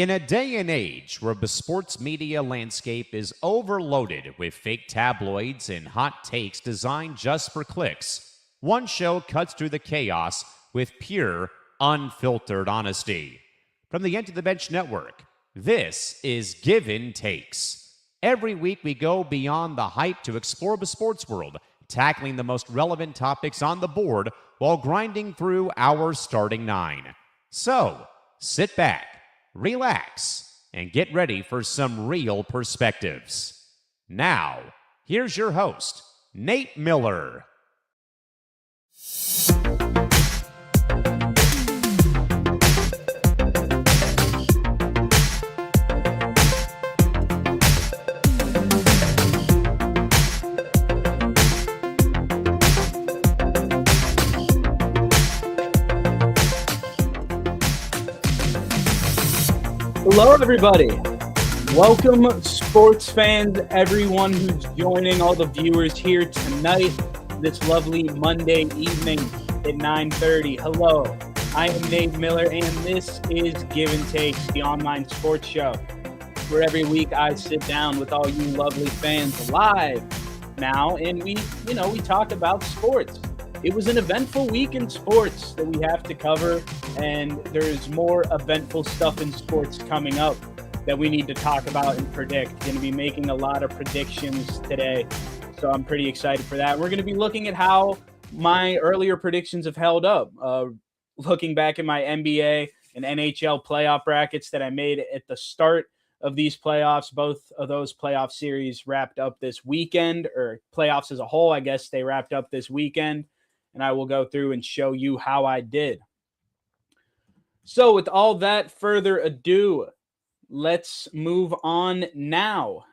In a day and age where the sports media landscape is overloaded with fake tabloids and hot takes designed just for clicks, one show cuts through the chaos with pure, unfiltered honesty. From the End to the Bench Network, this is Givin Takes. Every week we go beyond the hype to explore the sports world, tackling the most relevant topics on the board while grinding through our starting nine. So, sit back, relax, and get ready for some real perspectives. Now, here's your host, Nate Miller. Hello, everybody. Welcome, sports fans, everyone who's joining, all the viewers here tonight, this lovely Monday evening at 9:30. Hello, I am Nate Miller, and this is Givin Takes, the online sports show, where every week I sit down with all you lovely fans live now, and we talk about sports. It was an eventful week in sports that we have to cover, and there's more eventful stuff in sports coming up that we need to talk about and predict. Going to be making a lot of predictions today, so I'm pretty excited for that. We're going to be looking at how my earlier predictions have held up, looking back at my NBA and NHL playoff brackets that I made at the start of these playoffs. Both of those playoff series wrapped up this weekend, or playoffs as a whole, I guess they wrapped up this weekend. And I will go through and show you how I did. So with all that further ado, let's move on now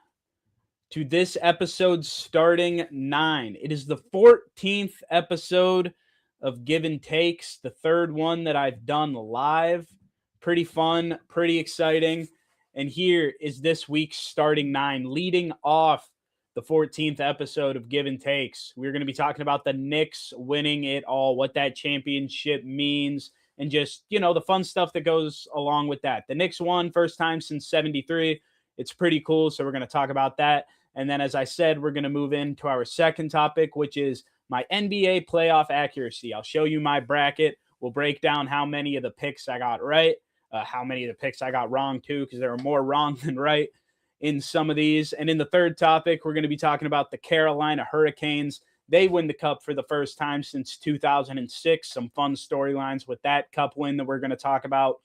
to this episode's starting nine. It is the 14th episode of Givin Takes, the third one that I've done live. Pretty fun, pretty exciting. And here is this week's starting nine, leading off the 14th episode of Givin Takes. We're going to be talking about the Knicks winning it all, what that championship means, and just, the fun stuff that goes along with that. The Knicks won first time since 73. It's pretty cool, so we're going to talk about that. And then, as I said, we're going to move into our second topic, which is my NBA playoff accuracy. I'll show you my bracket. We'll break down how many of the picks I got right, how many of the picks I got wrong, too, because there are more wrong than right in some of these. And in the third topic, we're going to be talking about the Carolina Hurricanes. They win the Cup for the first time since 2006. Some fun storylines with that Cup win that we're going to talk about.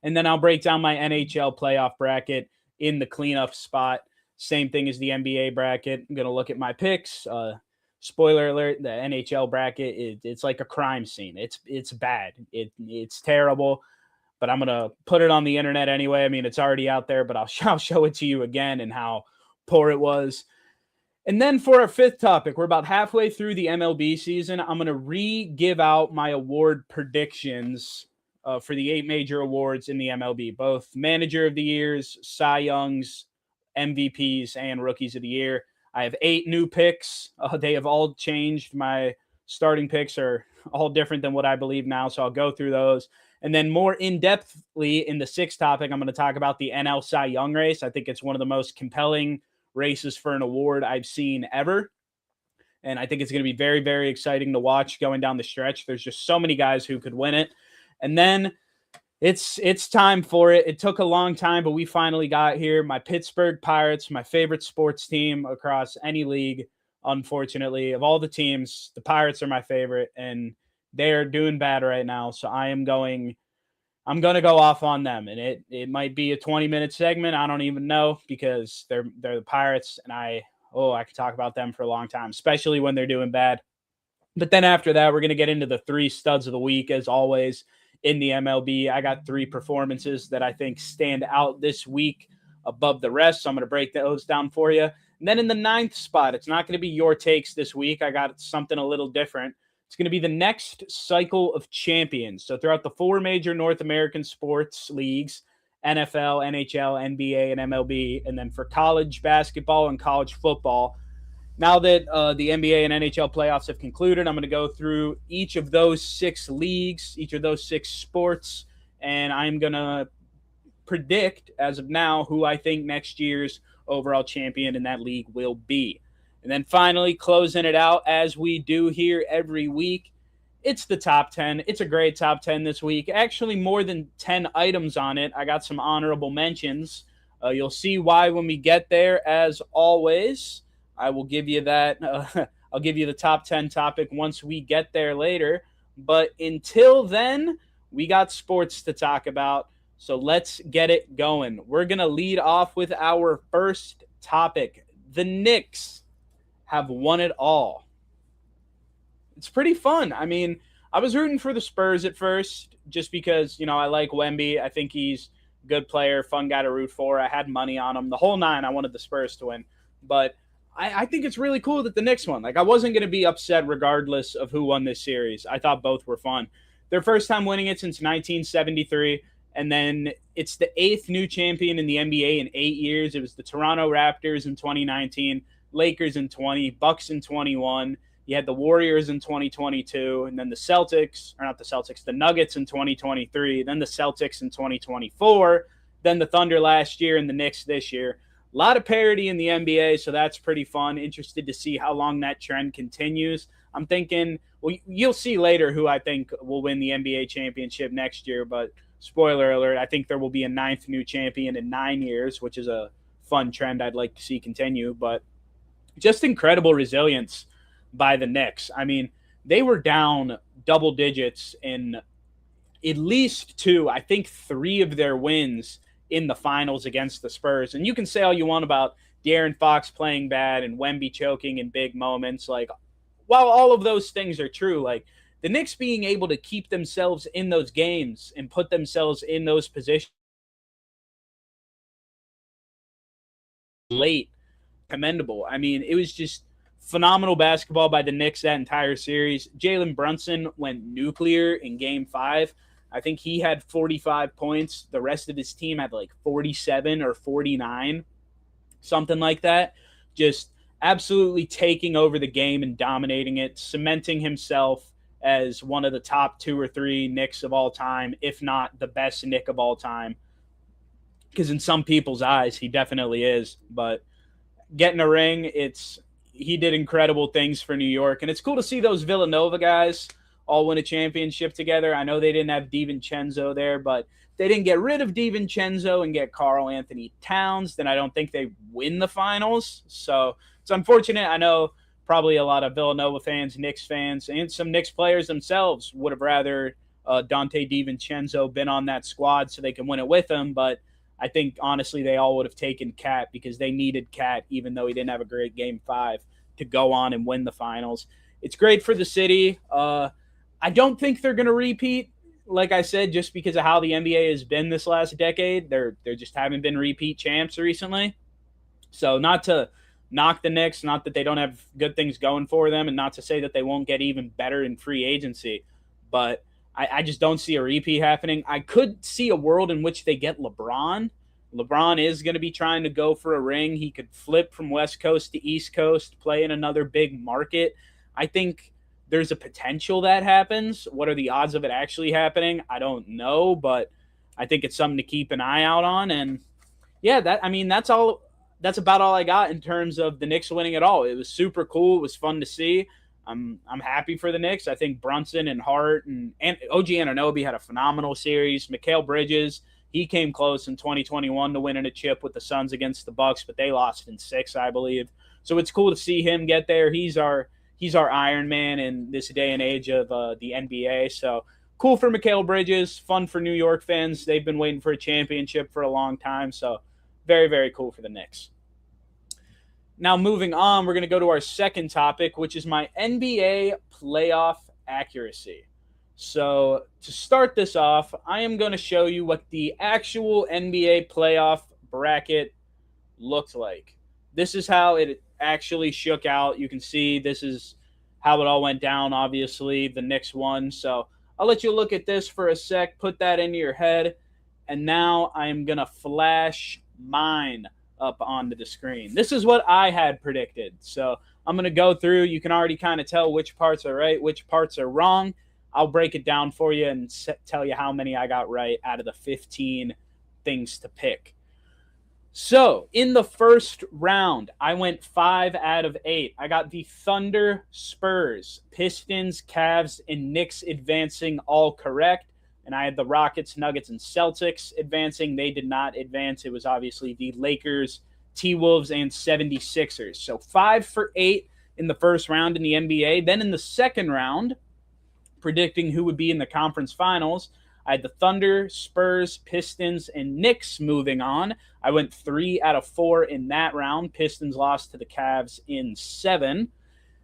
And then I'll break down my NHL playoff bracket in the cleanup spot. Same thing as the NBA bracket. I'm going to look at my picks. Spoiler alert, the NHL bracket, it's like a crime scene. It's bad. It's terrible. But I'm going to put it on the internet anyway. I mean, it's already out there, but I'll show it to you again and how poor it was. And then for our fifth topic, we're about halfway through the MLB season. I'm going to re-give out my award predictions for the 8 major awards in the MLB, both Manager of the Years, Cy Youngs, MVPs, and Rookies of the Year. I have 8 new picks. They have all changed. My starting picks are all different than what I believe now, so I'll go through those. And then more in-depthly in the sixth topic, I'm going to talk about the NL Cy Young race. I think it's one of the most compelling races for an award I've seen ever. And I think it's going to be very, very exciting to watch going down the stretch. There's just so many guys who could win it. And then it's time for it. It took a long time, but we finally got here. My Pittsburgh Pirates, my favorite sports team across any league, unfortunately. Of all the teams, the Pirates are my favorite, and they're doing bad right now, so I'm going to go off on them, and it might be a 20-minute segment. I don't even know, because they're the Pirates, and I could talk about them for a long time, especially when they're doing bad. But then after that, we're going to get into the 3 studs of the week, as always, in the MLB. I got 3 performances that I think stand out this week above the rest, so I'm going to break those down for you. And then in the 9th spot, it's not going to be your takes this week. I got something a little different. It's going to be the next cycle of champions. So throughout the 4 major North American sports leagues, NFL, NHL, NBA, and MLB, and then for college basketball and college football, now that the NBA and NHL playoffs have concluded, I'm going to go through each of those 6 leagues, each of those 6 sports, and I'm going to predict, as of now, who I think next year's overall champion in that league will be. And then finally, closing it out as we do here every week, it's the top 10. It's a great top 10 this week. Actually, more than 10 items on it. I got some honorable mentions. You'll see why when we get there, as always. I will give you that. I'll give you the top 10 topic once we get there later. But until then, we got sports to talk about. So let's get it going. We're going to lead off with our first topic. The Knicks have won it all. It's pretty fun. I mean, I was rooting for the Spurs at first just because, I like Wemby. I think he's a good player, fun guy to root for. I had money on him. The whole nine, I wanted the Spurs to win. But I think it's really cool that the Knicks won. I wasn't going to be upset regardless of who won this series. I thought both were fun. Their first time winning it since 1973. And then it's the 8th new champion in the NBA in 8 years. It was the Toronto Raptors in 2019, Lakers in 20, Bucks in 21. You had the Warriors in 2022, and then the Nuggets in 2023, then the Celtics in 2024, then the Thunder last year, and the Knicks this year. A lot of parity in the NBA, so that's pretty fun. Interested to see how long that trend continues. I'm thinking, well, you'll see later who I think will win the NBA championship next year, but spoiler alert, I think there will be a 9th new champion in 9 years, which is a fun trend I'd like to see continue. But just incredible resilience by the Knicks. I mean, they were down double digits in at least 2, I think 3 of their wins in the finals against the Spurs. And you can say all you want about De'Aaron Fox playing bad and Wemby choking in big moments. While all of those things are true, the Knicks being able to keep themselves in those games and put themselves in those positions late, commendable. I mean, it was just phenomenal basketball by the Knicks that entire series. Jalen Brunson went nuclear in Game 5. I think he had 45 points. The rest of his team had 47 or 49, something like that. Just absolutely taking over the game and dominating it, cementing himself as one of the top 2 or 3 Knicks of all time, if not the best Knick of all time. Because in some people's eyes, he definitely is. But getting a ring, he did incredible things for New York. And it's cool to see those Villanova guys all win a championship together. I know they didn't have DiVincenzo there, but they didn't get rid of DiVincenzo and get Karl Anthony Towns, then I don't think they win the finals. So it's unfortunate. I know probably a lot of Villanova fans, Knicks fans, and some Knicks players themselves would have rather Dante DiVincenzo been on that squad so they can win it with him. But I think, honestly, they all would have taken Cat because they needed Cat, even though he didn't have a great Game 5, to go on and win the finals. It's great for the city. I don't think they're going to repeat, like I said, just because of how the NBA has been this last decade. There just haven't been repeat champs recently. So not to knock the Knicks, not that they don't have good things going for them, and not to say that they won't get even better in free agency, but I just don't see a repeat happening. I could see a world in which they get LeBron. LeBron is going to be trying to go for a ring. He could flip from West Coast to East Coast, play in another big market. I think there's a potential that happens. What are the odds of it actually happening? I don't know, but I think it's something to keep an eye out on. And yeah, that's about all I got in terms of the Knicks winning it all. It was super cool. It was fun to see. I'm happy for the Knicks. I think Brunson and Hart and OG Anunoby had a phenomenal series. Mikal Bridges, he came close in 2021 to winning a chip with the Suns against the Bucks, but they lost in 6, I believe. So it's cool to see him get there. He's our Iron Man in this day and age of the NBA. So cool for Mikal Bridges, fun for New York fans. They've been waiting for a championship for a long time. So very, very cool for the Knicks. Now moving on, we're going to go to our second topic, which is my NBA playoff accuracy. So to start this off, I am going to show you what the actual NBA playoff bracket looked like. This is how it actually shook out. You can see this is how it all went down. Obviously, the Knicks won. So I'll let you look at this for a sec, put that into your head, and now I'm going to flash mine up onto the screen. This is what I had predicted. So I'm going to go through. You can already kind of tell which parts are right, which parts are wrong. I'll break it down for you and tell you how many I got right out of the 15 things to pick. So in the first round, I went 5 out of 8. I got the Thunder, Spurs, Pistons, Cavs, and Knicks advancing all correct. And I had the Rockets, Nuggets, and Celtics advancing. They did not advance. It was obviously the Lakers, T-Wolves, and 76ers. So 5 for 8 in the first round in the NBA. Then in the second round, predicting who would be in the conference finals, I had the Thunder, Spurs, Pistons, and Knicks moving on. I went 3 out of 4 in that round. Pistons lost to the Cavs in 7.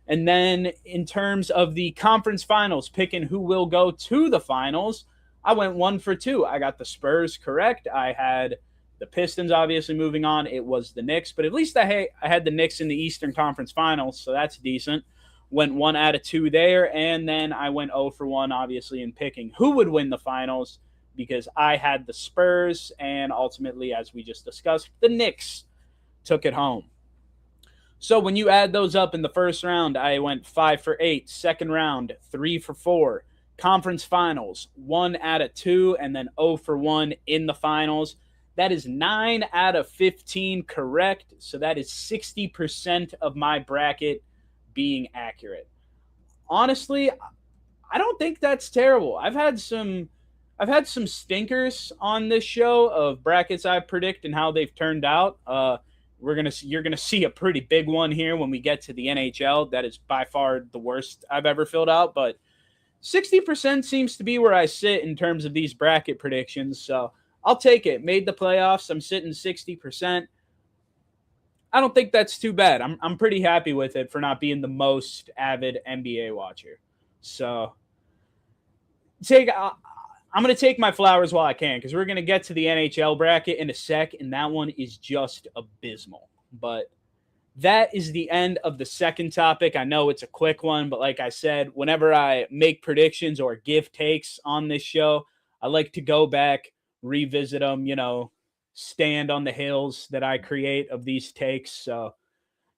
And then in terms of the conference finals, picking who will go to the finals, I went 1 for 2. I got the Spurs correct. I had the Pistons obviously moving on. It was the Knicks, but at least I had the Knicks in the Eastern Conference Finals, so that's decent. Went 1 out of 2 there, and then I went 0 for 1, obviously, in picking who would win the finals because I had the Spurs, and ultimately, as we just discussed, the Knicks took it home. So when you add those up in the first round, I went 5 for 8. Second round, 3 for 4. Conference finals, 1 out of 2, and then 0 for 1 in the finals. That is 9 out of 15 correct. So that is 60% of my bracket being accurate. Honestly, I don't think that's terrible. I've had some stinkers on this show of brackets I predict and how they've turned out. You're gonna see a pretty big one here when we get to the NHL. That is by far the worst I've ever filled out, but 60% seems to be where I sit in terms of these bracket predictions. So I'll take it. Made the playoffs. I'm sitting 60%. I don't think that's too bad. I'm pretty happy with it for not being the most avid NBA watcher. So I'm going to take my flowers while I can because we're going to get to the NHL bracket in a sec, and that one is just abysmal. But that is the end of the second topic. I know it's a quick one, but like I said, whenever I make predictions or give takes on this show, I like to go back, revisit them, stand on the hills that I create of these takes. So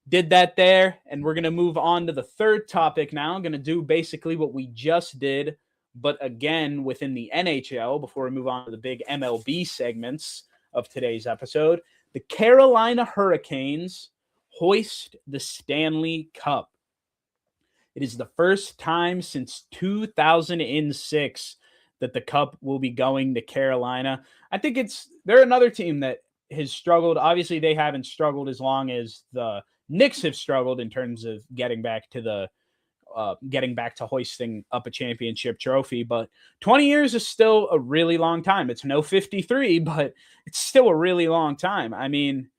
did that there, and we're going to move on to the third topic now. I'm going to do basically what we just did, but again within the NHL before we move on to the big MLB segments of today's episode. The Carolina Hurricanes hoist the Stanley Cup. It is the first time since 2006 that the Cup will be going to Carolina. I think they're another team that has struggled. Obviously, they haven't struggled as long as the Knicks have struggled in terms of getting back to hoisting up a championship trophy. But 20 years is still a really long time. It's no 53, but it's still a really long time. I mean,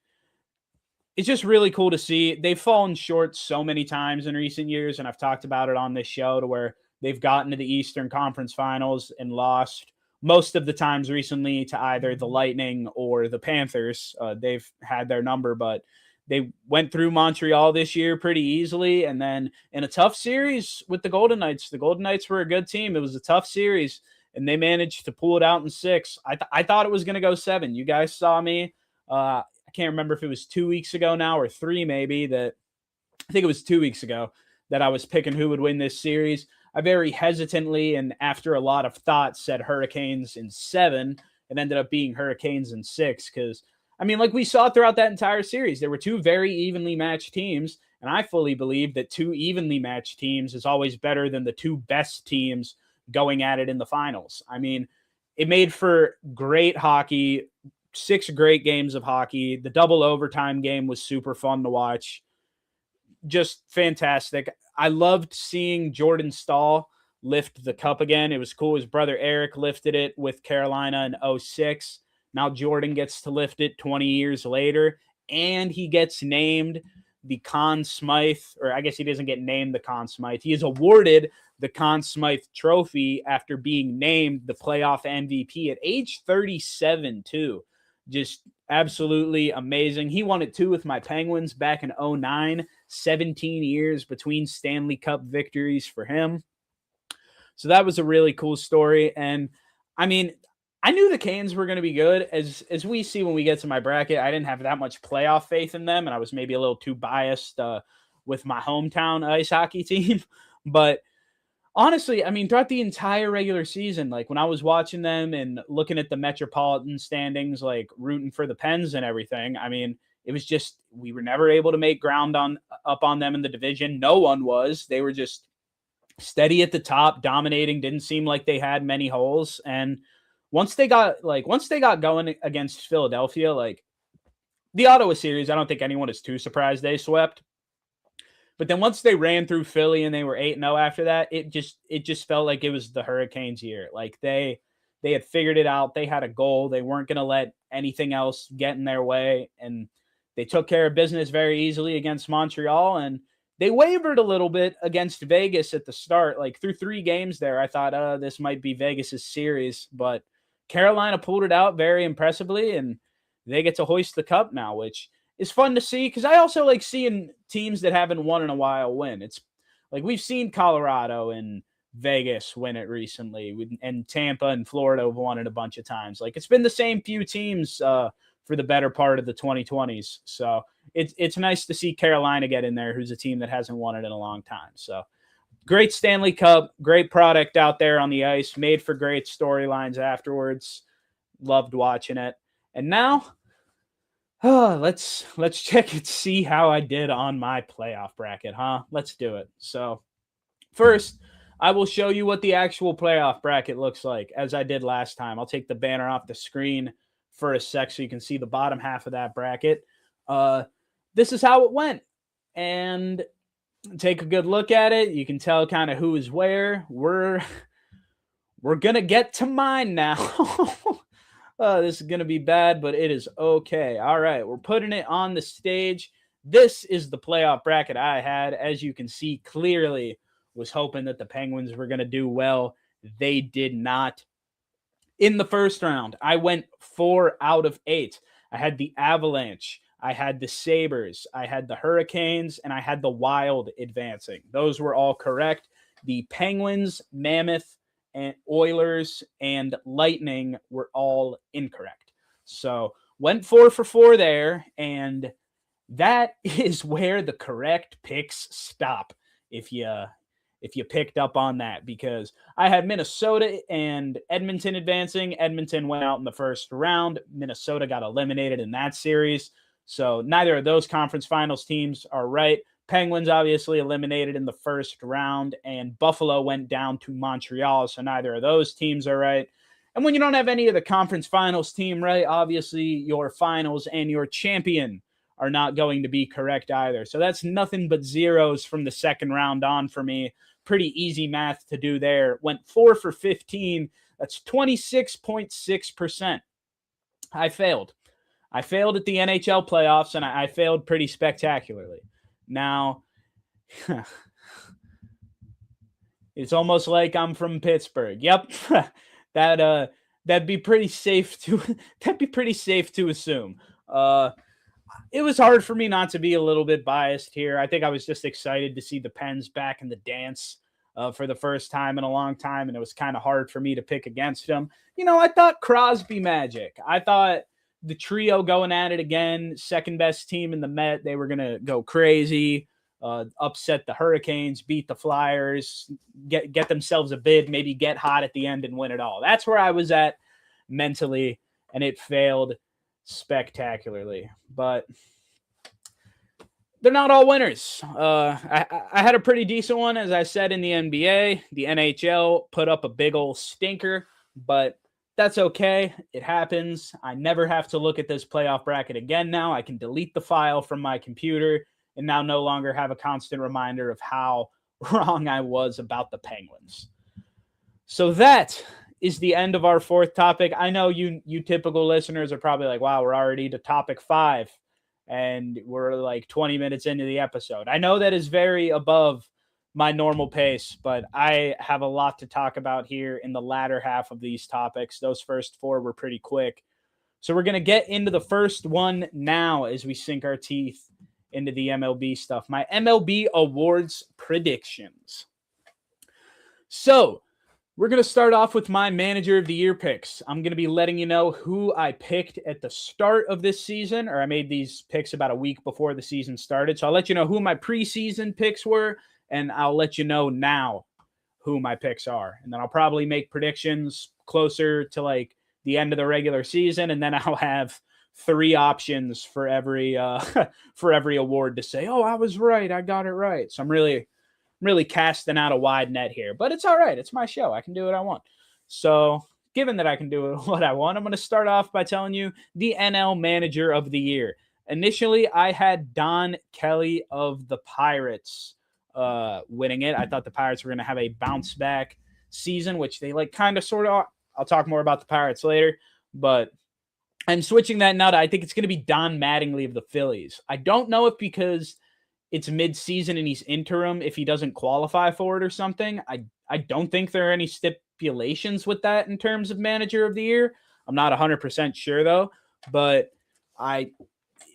it's just really cool to see. They've fallen short so many times in recent years, and I've talked about it on this show to where they've gotten to the Eastern Conference Finals and lost most of the times recently to either the Lightning or the Panthers. They've had their number, but they went through Montreal this year pretty easily. And then in a tough series with the Golden Knights were a good team. It was a tough series, and they managed to pull it out in 6. I thought it was going to go 7. You guys saw me. I can't remember if it was 2 weeks ago now or 3 maybe. I think it was 2 weeks ago that I was picking who would win this series. I very hesitantly and after a lot of thought said Hurricanes in 7. It ended up being Hurricanes in 6 because, I mean, like we saw throughout that entire series, there were 2 very evenly matched teams, and I fully believe that 2 evenly matched teams is always better than the 2 best teams going at it in the finals. I mean, it made for great hockey, 6 great games of hockey. The double overtime game was super fun to watch. Just fantastic. I loved seeing Jordan Staal lift the cup again. It was cool. His brother Eric lifted it with Carolina in 2006. Now Jordan gets to lift it 20 years later, and he gets named the Conn Smythe, or I guess he doesn't get named the Conn Smythe. He is awarded the Conn Smythe Trophy after being named the playoff MVP at age 37 too. Just absolutely amazing. He won it too with my Penguins back in 2009. 17 years between Stanley Cup victories for him. So that was a really cool story. And I mean, I knew the Canes were going to be good. As we see when we get to my bracket, I didn't have that much playoff faith in them, and I was maybe a little too biased with my hometown ice hockey team. But Honestly, I mean, throughout the entire regular season, like when I was watching them and looking at the Metropolitan standings, like rooting for the Pens and everything, I mean, it was just we were never able to make ground on up on them in the division. No one was. They were just steady at the top, dominating. Didn't seem like they had many holes. And once they got going against Philadelphia, like the Ottawa series, I don't think anyone is too surprised they swept. But then once they ran through Philly and they were 8-0 after that, it just felt like it was the Hurricanes' year. Like they had figured it out. They had a goal. They weren't going to let anything else get in their way, and they took care of business very easily against Montreal. And they wavered a little bit against Vegas at the start. Like through 3 games there, I thought, this might be Vegas's series, but Carolina pulled it out very impressively, and they get to hoist the cup now, which is fun to see because I also like seeing teams that haven't won in a while win. It's like we've seen Colorado and Vegas win it recently, and Tampa and Florida have won it a bunch of times. Like it's been the same few teams for the better part of the 2020s. So it's nice to see Carolina get in there, who's a team that hasn't won it in a long time. So great Stanley Cup, great product out there on the ice, made for great storylines afterwards. Loved watching it. And now, let's check and see how I did on my playoff bracket, huh? Let's do it. So first, I will show you what the actual playoff bracket looks like, as I did last time. I'll take the banner off the screen for a sec so you can see the bottom half of that bracket. This is how it went. And take a good look at it. You can tell kind of who is where. We're going to get to mine now. This is going to be bad, but it is okay. All right, we're putting it on the stage. This is the playoff bracket I had. As you can see clearly, was hoping that the Penguins were going to do well. They did not. In the first round, I went 4 out of 8. I had the Avalanche, I had the Sabres, I had the Hurricanes, and I had the Wild advancing. Those were all correct. The Penguins, Mammoth, and Oilers and Lightning were all incorrect. So went 4 for 4 there, and that is where the correct picks stop. If you picked up on that, because I had Minnesota and Edmonton advancing. Edmonton went out in the first round. Minnesota got eliminated in that series. So neither of those conference finals teams are right. Penguins obviously eliminated in the first round, and Buffalo went down to Montreal, so neither of those teams are right. And when you don't have any of the conference finals team right, obviously your finals and your champion are not going to be correct either. So that's nothing but zeros from the second round on for me. Pretty easy math to do there. Went 4 for 15. That's 26.6%. I failed. I failed at the NHL playoffs, and I failed pretty spectacularly. Now, it's almost like I'm from Pittsburgh. Yep, that'd be pretty safe to assume. It was hard for me not to be a little bit biased here. I think I was just excited to see the Pens back in the dance for the first time in a long time, and it was kind of hard for me to pick against them. You know, I thought Crosby Magic. I thought the trio going at it again, second best team in the Met. They were going to go crazy, upset the Hurricanes, beat the Flyers, get themselves a bid, maybe get hot at the end and win it all. That's where I was at mentally, and it failed spectacularly. But they're not all winners. I had a pretty decent one, as I said, in the NBA. The NHL put up a big old stinker, but that's okay. It happens. I never have to look at this playoff bracket again now. I can delete the file from my computer and now no longer have a constant reminder of how wrong I was about the Penguins. So that is the end of our fourth topic. I know you typical listeners are probably like, wow, we're already to topic 5 and we're like 20 minutes into the episode. I know that is very above my normal pace, but I have a lot to talk about here in the latter half of these topics. Those first 4 were pretty quick. So we're going to get into the first one now as we sink our teeth into the MLB stuff. My MLB Awards Predictions. So we're going to start off with my Manager of the Year picks. I'm going to be letting you know who I picked at the start of this season, or I made these picks about a week before the season started. So I'll let you know who my preseason picks were, and I'll let you know now who my picks are. And then I'll probably make predictions closer to like the end of the regular season. And then I'll have 3 options for every for every award to say, oh, I was right. I got it right. So I'm really casting out a wide net here, but it's all right. It's my show. I can do what I want. So given that I can do what I want, I'm going to start off by telling you the NL Manager of the Year. Initially, I had Don Kelly of the Pirates winning it. I thought the Pirates were going to have a bounce back season, which they like kind of sort of are. I'll talk more about the Pirates later, but I'm switching that now to I think it's going to be Don Mattingly of the Phillies. I don't know if because it's mid-season and he's interim, if he doesn't qualify for it or something. I don't think there are any stipulations with that in terms of Manager of the Year. I'm not 100% sure, though, but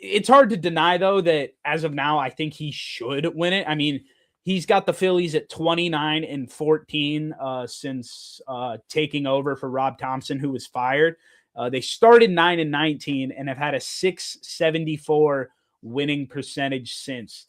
it's hard to deny, though, that as of now, I think he should win it. I mean, he's got the Phillies at 29-14 since taking over for Rob Thompson, who was fired. They started 9-19 and have had a .674 winning percentage since.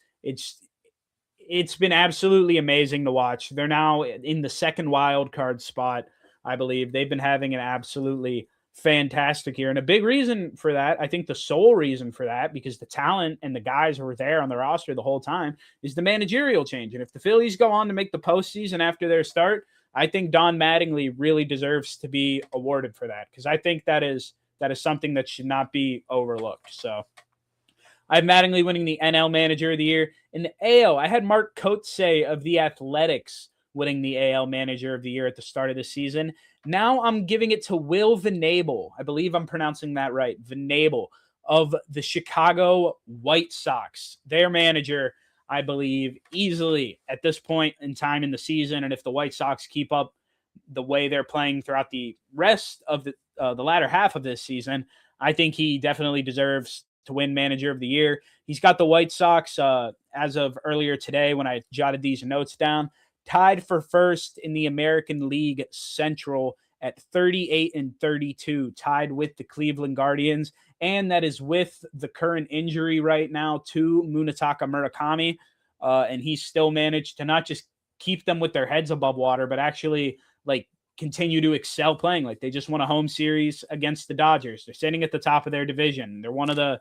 It's been absolutely amazing to watch. They're now in the second wild card spot, I believe. They've been having an absolutely fantastic year. And a big reason for that, I think the sole reason for that, because the talent and the guys who were there on the roster the whole time, is the managerial change. And if the Phillies go on to make the postseason after their start, I think Don Mattingly really deserves to be awarded for that, because I think that is something that should not be overlooked. So I have Mattingly winning the NL Manager of the Year. In the AL, I had Mark Kotsay of the Athletics winning the AL Manager of the Year at the start of the season. Now I'm giving it to Will Venable. I believe I'm pronouncing that right. Venable of the Chicago White Sox. Their manager, I believe, easily at this point in time in the season. And if the White Sox keep up the way they're playing throughout the rest of the latter half of this season, I think he definitely deserves to win Manager of the Year. He's got the White Sox, as of earlier today when I jotted these notes down, tied for first in the American League Central at 38-32, tied with the Cleveland Guardians. And that is with the current injury right now to Munetaka Murakami. And he's still managed to not just keep them with their heads above water, but actually like continue to excel playing. Like they just won a home series against the Dodgers. They're sitting at the top of their division. They're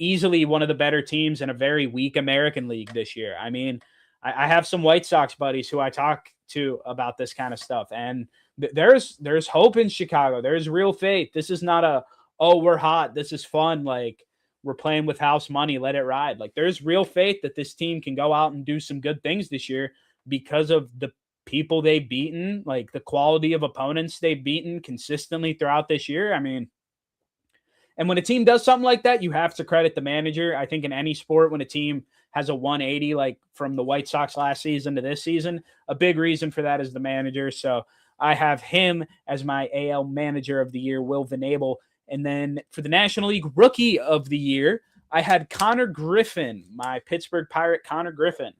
easily one of the better teams in a very weak American League this year. I mean, I have some White Sox buddies who I talk to about this kind of stuff, and there's hope in Chicago. There's real faith. This is not we're hot, this is fun, like we're playing with house money, let it ride. Like there's real faith that this team can go out and do some good things this year because of the people they've beaten, like the quality of opponents they've beaten consistently throughout this year. I mean, and when a team does something like that, you have to credit the manager. I think in any sport, when a team has a 180, like from the White Sox last season to this season, a big reason for that is the manager. So I have him as my AL Manager of the Year, Will Venable. And then for the National League Rookie of the Year, I had Connor Griffin, my Pittsburgh Pirate Connor Griffin,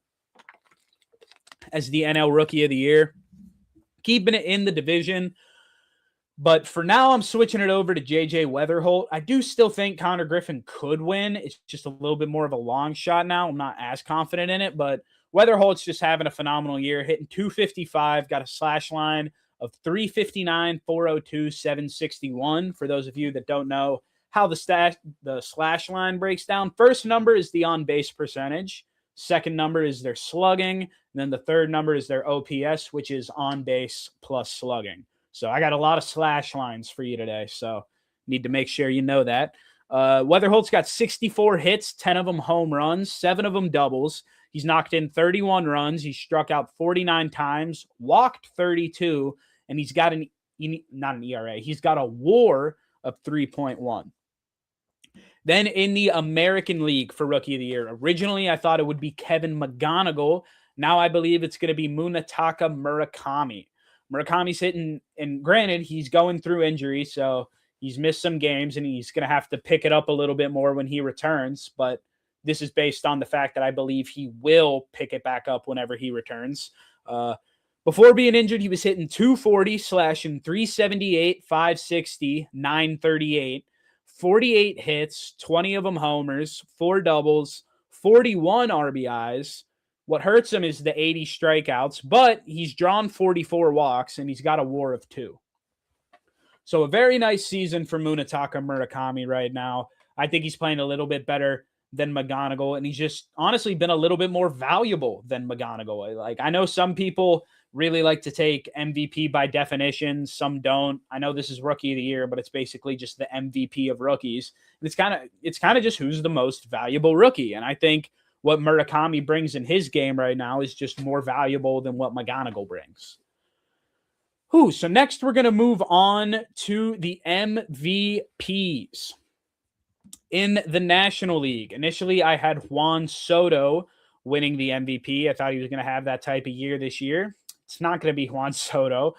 as the NL Rookie of the Year, keeping it in the division. But for now, I'm switching it over to J.J. Weatherholt. I do still think Connor Griffin could win. It's just a little bit more of a long shot now. I'm not as confident in it, but Weatherholt's just having a phenomenal year, hitting .255, got a slash line of .359, .402, .761. For those of you that don't know how the slash line breaks down, first number is the on-base percentage. Second number is their slugging. And then the third number is their OPS, which is on-base plus slugging. So I got a lot of slash lines for you today, so need to make sure you know that. Weatherholt's got 64 hits, 10 of them home runs, 7 of them doubles. He's knocked in 31 runs. He's struck out 49 times, walked 32, and he's got not an ERA. He's got a WAR of 3.1. Then in the American League for Rookie of the Year, originally I thought it would be Kevin McGonigal. Now I believe it's going to be Munetaka Murakami. Murakami's hitting, and granted, he's going through injury, so he's missed some games, and he's going to have to pick it up a little bit more when he returns, but this is based on the fact that I believe he will pick it back up whenever he returns. Before being injured, he was hitting .240, slashing .378, .560, .938, 48 hits, 20 of them homers, 4 doubles, 41 RBIs, What hurts him is the 80 strikeouts, but he's drawn 44 walks and he's got a WAR of 2. So a very nice season for Munetaka Murakami right now. I think he's playing a little bit better than McGonigal, and he's just honestly been a little bit more valuable than McGonigal. Like, I know some people really like to take MVP by definition. Some don't. I know this is Rookie of the Year, but it's basically just the MVP of rookies. And it's kind of just who's the most valuable rookie. And I think what Murakami brings in his game right now is just more valuable than what McGonigal brings. So next we're going to move on to the MVPs in the National League. Initially, I had Juan Soto winning the MVP. I thought he was going to have that type of year this year. It's not going to be Juan Soto.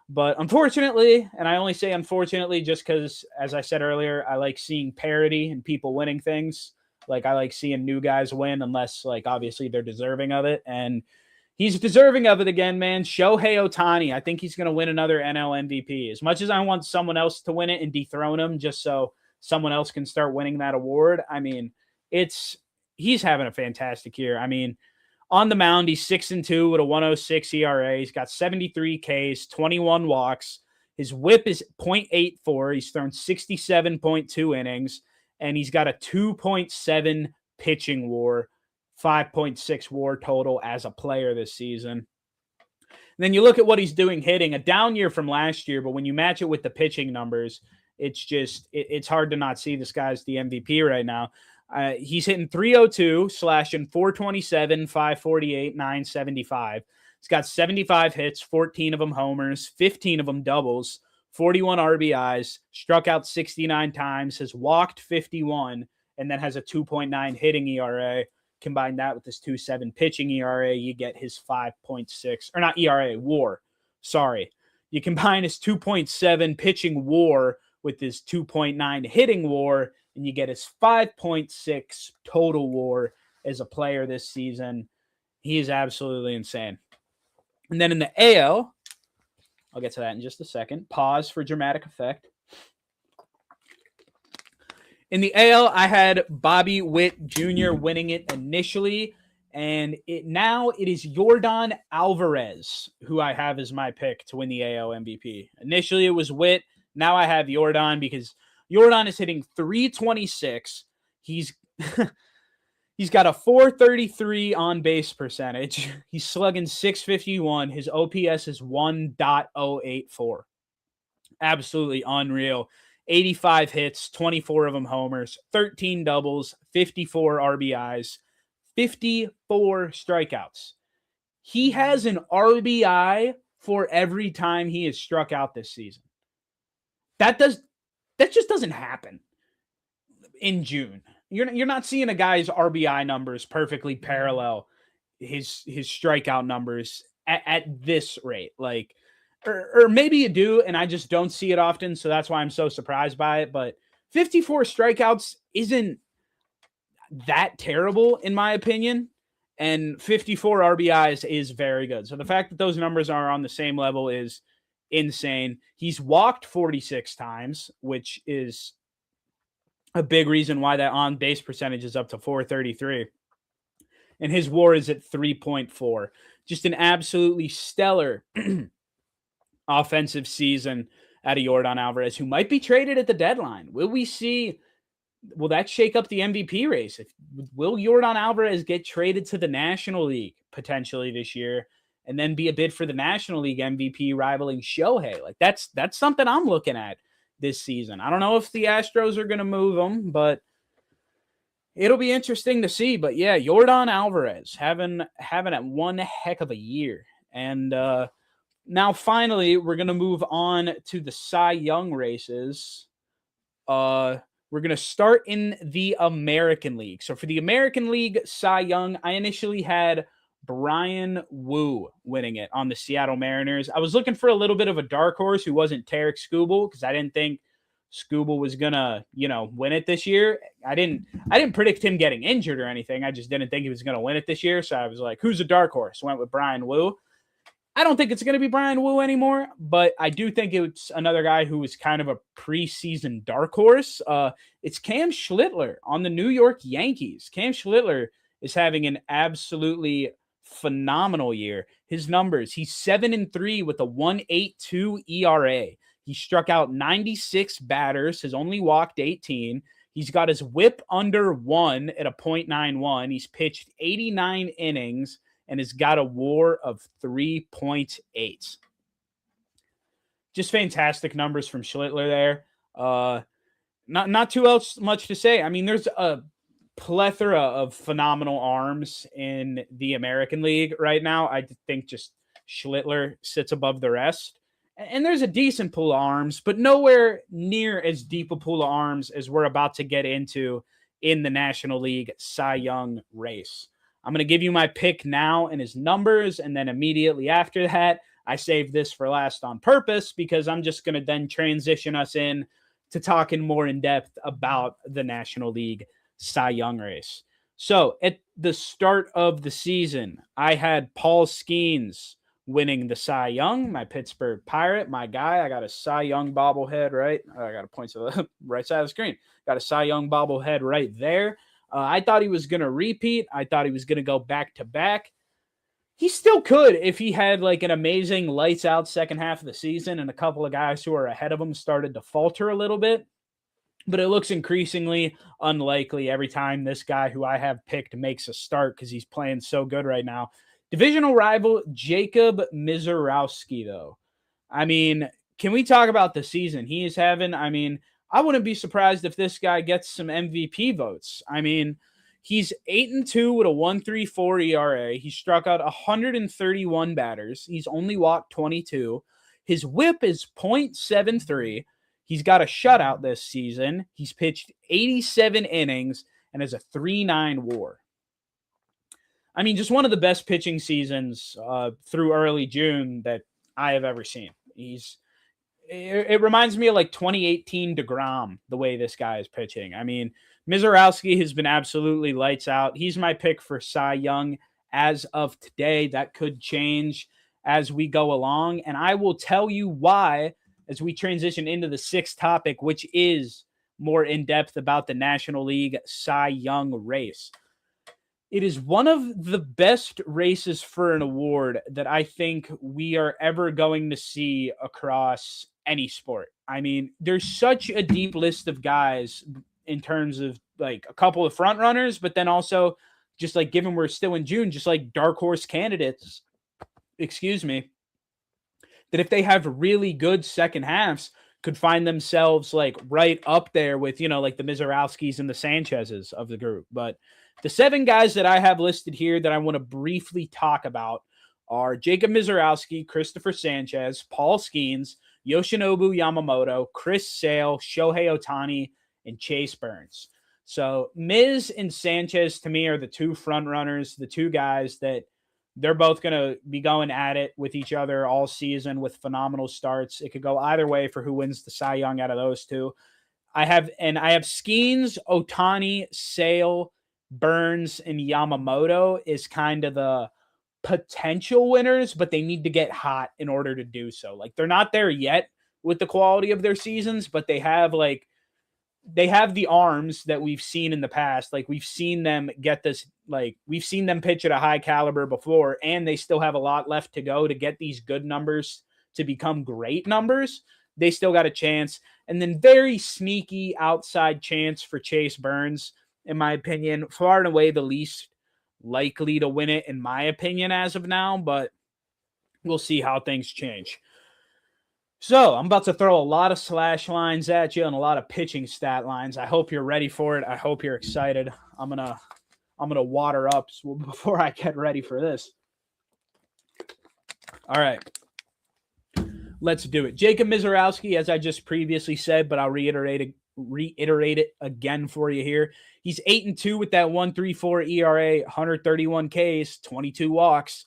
But unfortunately, and I only say unfortunately just because, as I said earlier, I like seeing parity and people winning things. Like, I like seeing new guys win unless, like, obviously they're deserving of it. And he's deserving of it again, man. Shohei Ohtani. I think he's going to win another NL MVP. As much as I want someone else to win it and dethrone him just so someone else can start winning that award, I mean, he's having a fantastic year. I mean, on the mound, he's 6-2 with a 1.06 ERA. He's got 73 Ks, 21 walks. His whip is .84. He's thrown 67.2 innings. And he's got a 2.7 pitching WAR, 5.6 WAR total as a player this season. And then you look at what he's doing hitting, a down year from last year, but when you match it with the pitching numbers, it's hard to not see this guy's the MVP right now. He's hitting .302, slashing .427, .548, .975. He's got 75 hits, 14 of them homers, 15 of them doubles, 41 RBIs, struck out 69 times, has walked 51, and then has a 2.9 hitting ERA. Combine that with his 2.7 pitching ERA, you get his 5.6, or not ERA, WAR. Sorry. You combine his 2.7 pitching WAR with his 2.9 hitting WAR, and you get his 5.6 total WAR as a player this season. He is absolutely insane. And then in the AL, I'll get to that in just a second. Pause for dramatic effect. In the AL, I had Bobby Witt Jr. winning it initially, and now it is Yordan Alvarez who I have as my pick to win the AL MVP. Initially, it was Witt. Now I have Yordan because Yordan is hitting .326. He's got a .433 on base percentage. He's slugging .651. His OPS is 1.084. Absolutely unreal. 85 hits, 24 of them homers, 13 doubles, 54 RBIs, 54 strikeouts. He has an RBI for every time he is struck out this season. That just doesn't happen in June. You're not seeing a guy's RBI numbers perfectly parallel his strikeout numbers at this rate. Like, or maybe you do, and I just don't see it often, so that's why I'm so surprised by it. But 54 strikeouts isn't that terrible, in my opinion, and 54 RBIs is very good. So the fact that those numbers are on the same level is insane. He's walked 46 times, which is a big reason why that on-base percentage is up to .433. And his WAR is at 3.4. Just an absolutely stellar offensive season out of Yordan Alvarez, who might be traded at the deadline. Will that shake up the MVP race? Will Yordan Alvarez get traded to the National League potentially this year and then be a bid for the National League MVP rivaling Shohei? Like, that's something I'm looking at this season. I don't know if the Astros are going to move him, but it'll be interesting to see. But yeah, Yordan Alvarez having one heck of a year. And now finally, we're going to move on to the Cy Young races. We're going to start in the American League. So for the American League Cy Young, I initially had Brian Wu winning it on the Seattle Mariners. I was looking for a little bit of a dark horse who wasn't Tarek Skubal because I didn't think Skubal was gonna, win it this year. I didn't predict him getting injured or anything. I just didn't think he was gonna win it this year. So I was like, who's a dark horse? Went with Brian Wu. I don't think it's gonna be Brian Wu anymore, but I do think it's another guy who was kind of a preseason dark horse. It's Cam Schlittler on the New York Yankees. Cam Schlittler is having an absolutely phenomenal year. His numbers, he's 7-3 with a 1.82 ERA. He struck out 96 batters, has only walked 18. He's got his whip under 1 at a .91. He's pitched 89 innings and has got a WAR of 3.8. Just fantastic numbers from Schlittler there. Not too much to say. I mean, there's a plethora of phenomenal arms in the American League right now. I think just Schlittler sits above the rest. And there's a decent pool of arms, but nowhere near as deep a pool of arms as we're about to get into in the National League Cy Young race. I'm going to give you my pick now and his numbers, and then immediately after that, I saved this for last on purpose because I'm just going to then transition us in to talking more in depth about the National League Cy Young race. So at the start of the season, I had Paul Skeens winning the Cy Young, my Pittsburgh Pirate, my guy. I got a Cy Young bobblehead, right? I got to point to the right side of the screen. Got a Cy Young bobblehead right there. I thought he was going to repeat. I thought he was going to go back-to-back. He still could if he had like an amazing lights out second half of the season and a couple of guys who are ahead of him started to falter a little bit. But it looks increasingly unlikely every time this guy who I have picked makes a start because he's playing so good right now. Divisional rival Jacob Mizorowski, though. I mean, can we talk about the season he is having? I mean, I wouldn't be surprised if this guy gets some MVP votes. I mean, he's 8-2 with a 1.34 ERA. He struck out 131 batters. He's only walked 22. His whip is .73. He's got a shutout this season. He's pitched 87 innings and has a 3.9 WAR. I mean, just one of the best pitching seasons through early June that I have ever seen. It reminds me of like 2018 DeGrom, the way this guy is pitching. I mean, Mizorowski has been absolutely lights out. He's my pick for Cy Young as of today. That could change as we go along. And I will tell you why as we transition into the sixth topic, which is more in depth about the National League Cy Young race. It is one of the best races for an award that I think we are ever going to see across any sport. I mean, there's such a deep list of guys in terms of like a couple of front runners, but then also just like given we're still in June, just like dark horse candidates, that if they have really good second halves could find themselves like right up there with, you know, like the Mizorowskis and the Sanchez's of the group. But the 7 guys that I have listed here that I want to briefly talk about are Jacob Mizorowski, Christopher Sanchez, Paul Skeens, Yoshinobu Yamamoto, Chris Sale, Shohei Ohtani, and Chase Burns. So Miz and Sanchez to me are the 2 front runners, the 2 guys that they're both going to be going at it with each other all season with phenomenal starts. It could go either way for who wins the Cy Young out of those 2. I have Skeens, Ohtani, Sale, Burns, and Yamamoto is kind of the potential winners, but they need to get hot in order to do so. Like they're not there yet with the quality of their seasons, but they have the arms that we've seen in the past. Like we've seen them get this, like we've seen them pitch at a high caliber before, and they still have a lot left to go to get these good numbers to become great numbers. They still got a chance. And then very sneaky outside chance for Chase Burns, in my opinion, far and away the least likely to win it, in my opinion, as of now, but we'll see how things change. So I'm about to throw a lot of slash lines at you and a lot of pitching stat lines. I hope you're ready for it. I hope you're excited. I'm gonna water up before I get ready for this. All right. Let's do it. Jacob Mizorowski, as I just previously said, but I'll reiterate it again for you here. He's 8-2 with that 1.34 ERA, 131 Ks, 22 walks,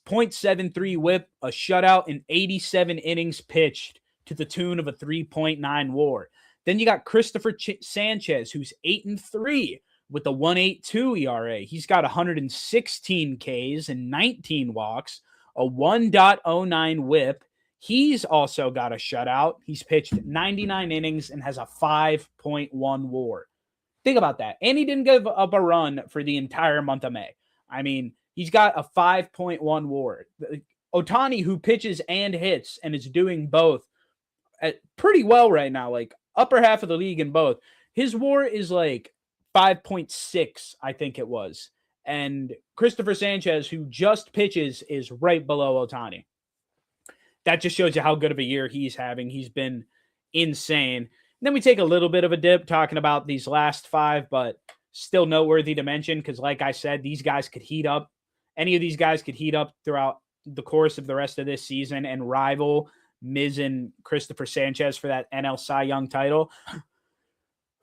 .73 whip, a shutout, and 87 innings pitched to the tune of a 3.9 WAR. Then you got Christopher Sanchez, who's 8-3 with a 1.82 ERA. He's got 116 Ks and 19 walks, a 1.09 whip. He's also got a shutout. He's pitched 99 innings and has a 5.1 WAR. Think about that. And he didn't give up a run for the entire month of May. I mean, He's got a 5.1 WAR. Ohtani, who pitches and hits and is doing both pretty well right now, like upper half of the league in both. His WAR is like 5.6, I think it was. And Christopher Sanchez, who just pitches, is right below Ohtani. That just shows you how good of a year he's having. He's been insane. And then we take a little bit of a dip talking about these last 5, but still noteworthy to mention because, like I said, these guys could heat up. Any of these guys could heat up throughout the course of the rest of this season and rival Miz and Christopher Sanchez for that NL Cy Young title.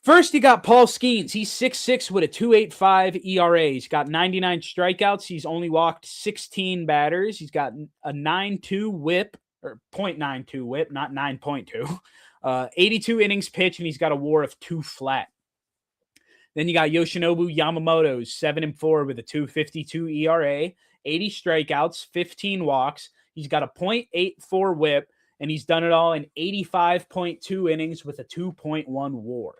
First, you got Paul Skeens. He's 6'6" with a 2.85 ERA. He's got 99 strikeouts. He's only walked 16 batters. He's got a 9.2 whip, or 0.92 whip, not 9.2. 82 innings pitched, and he's got a WAR of 2 flat. Then you got Yoshinobu Yamamoto, 7-4 with a 2.52 ERA, 80 strikeouts, 15 walks. He's got a 0.84 whip, and he's done it all in 85.2 innings with a 2.1 WAR.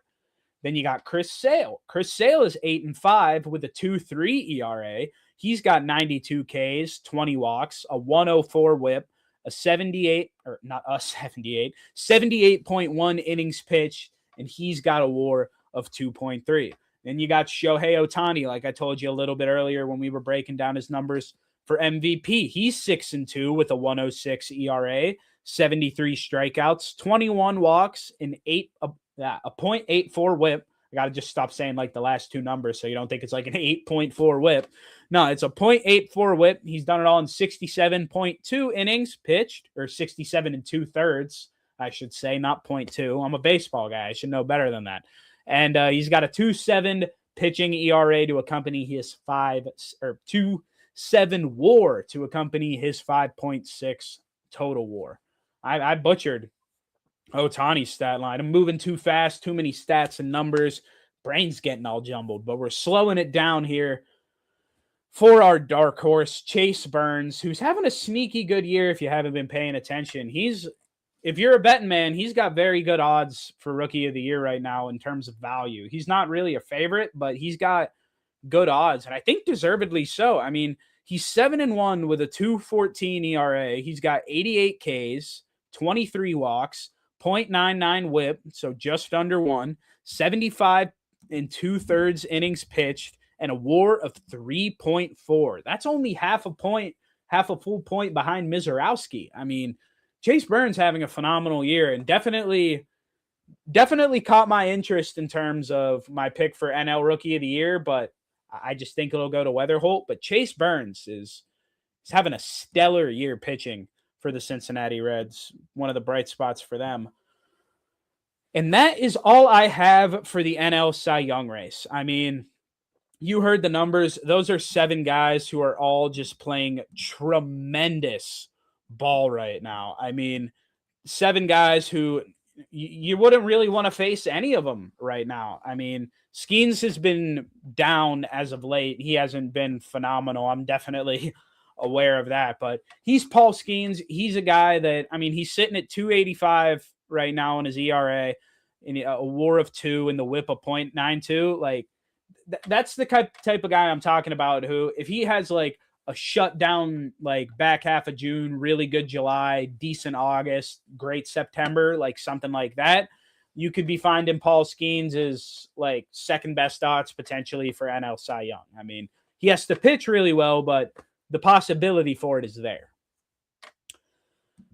Then you got Chris Sale. Chris Sale is 8-5 with a 2.3 ERA. He's got 92 Ks, 20 walks, a 104 whip, a 78.1 innings pitched, and he's got a WAR of 2.3. Then you got Shohei Ohtani, like I told you a little bit earlier when we were breaking down his numbers for MVP. He's 6-2 with a 106 ERA, 73 strikeouts, 21 walks, and a 0.84 whip. I got to just stop saying like the last 2 numbers so you don't think it's like an 8.4 whip. No, it's a 0.84 whip. He's done it all in 67.2 innings pitched, or 67 2/3, I should say, not 0.2. I'm a baseball guy. I should know better than that. And he's got a 2.7 pitching ERA to accompany his 2.7 WAR to accompany his 5.6 total WAR. I butchered Ohtani's stat line. I'm moving too fast, too many stats and numbers. Brain's getting all jumbled, but we're slowing it down here for our dark horse, Chase Burns, who's having a sneaky good year if you haven't been paying attention. If you're a betting man, he's got very good odds for Rookie of the Year right now in terms of value. He's not really a favorite, but he's got good odds, and I think deservedly so. I mean, he's 7-1 with a 2.14 ERA. He's got 88 Ks, 23 walks, 0.99 whip, so just under 1, 75 2/3 innings pitched, and a WAR of 3.4. That's only half a full point behind Mizorowski. I mean, Chase Burns having a phenomenal year and definitely caught my interest in terms of my pick for NL Rookie of the Year, but I just think it'll go to Weatherholt. But Chase Burns is having a stellar year pitching for the Cincinnati Reds, one of the bright spots for them. And that is all I have for the NL Cy Young race. I mean, you heard the numbers. Those are 7 guys who are all just playing tremendous ball right now. I mean, 7 guys who you wouldn't really want to face any of them right now. I mean, Skeens has been down as of late. He hasn't been phenomenal. I'm definitely aware of that, but he's Paul Skeens. He's a guy that, I mean, he's sitting at 2.85 right now in his ERA, in a WAR of 2 and the whip of 0.92. Like that's the type of guy I'm talking about, who, if he has like a shutdown, like back half of June, really good July, decent August, great September, like something like that, you could be finding Paul Skeens as like second best odds potentially for NL Cy Young. I mean, he has to pitch really well, but the possibility for it is there.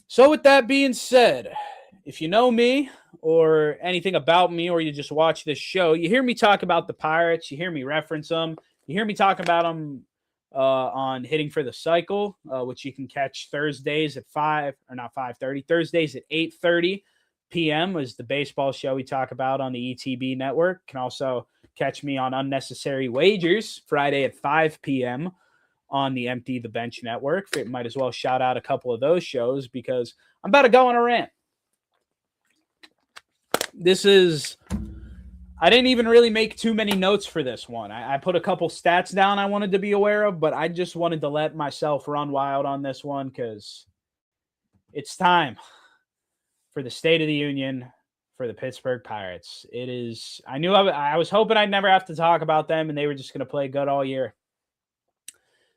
So with that being said, if you know me or anything about me, or you just watch this show, you hear me talk about the Pirates, you hear me reference them, you hear me talk about them on Hitting for the Cycle, which you can catch Thursdays at 5:30. Thursdays at 8:30 p.m. is the baseball show we talk about on the ETB network. You can also catch me on Unnecessary Wagers Friday at 5 p.m. on the Empty the Bench network. Might as well shout out a couple of those shows because I'm about to go on a rant. I didn't even really make too many notes for this one. I put a couple stats down I wanted to be aware of, but I just wanted to let myself run wild on this one because it's time for the State of the Union for the Pittsburgh Pirates. It is. I was hoping I'd never have to talk about them and they were just going to play good all year.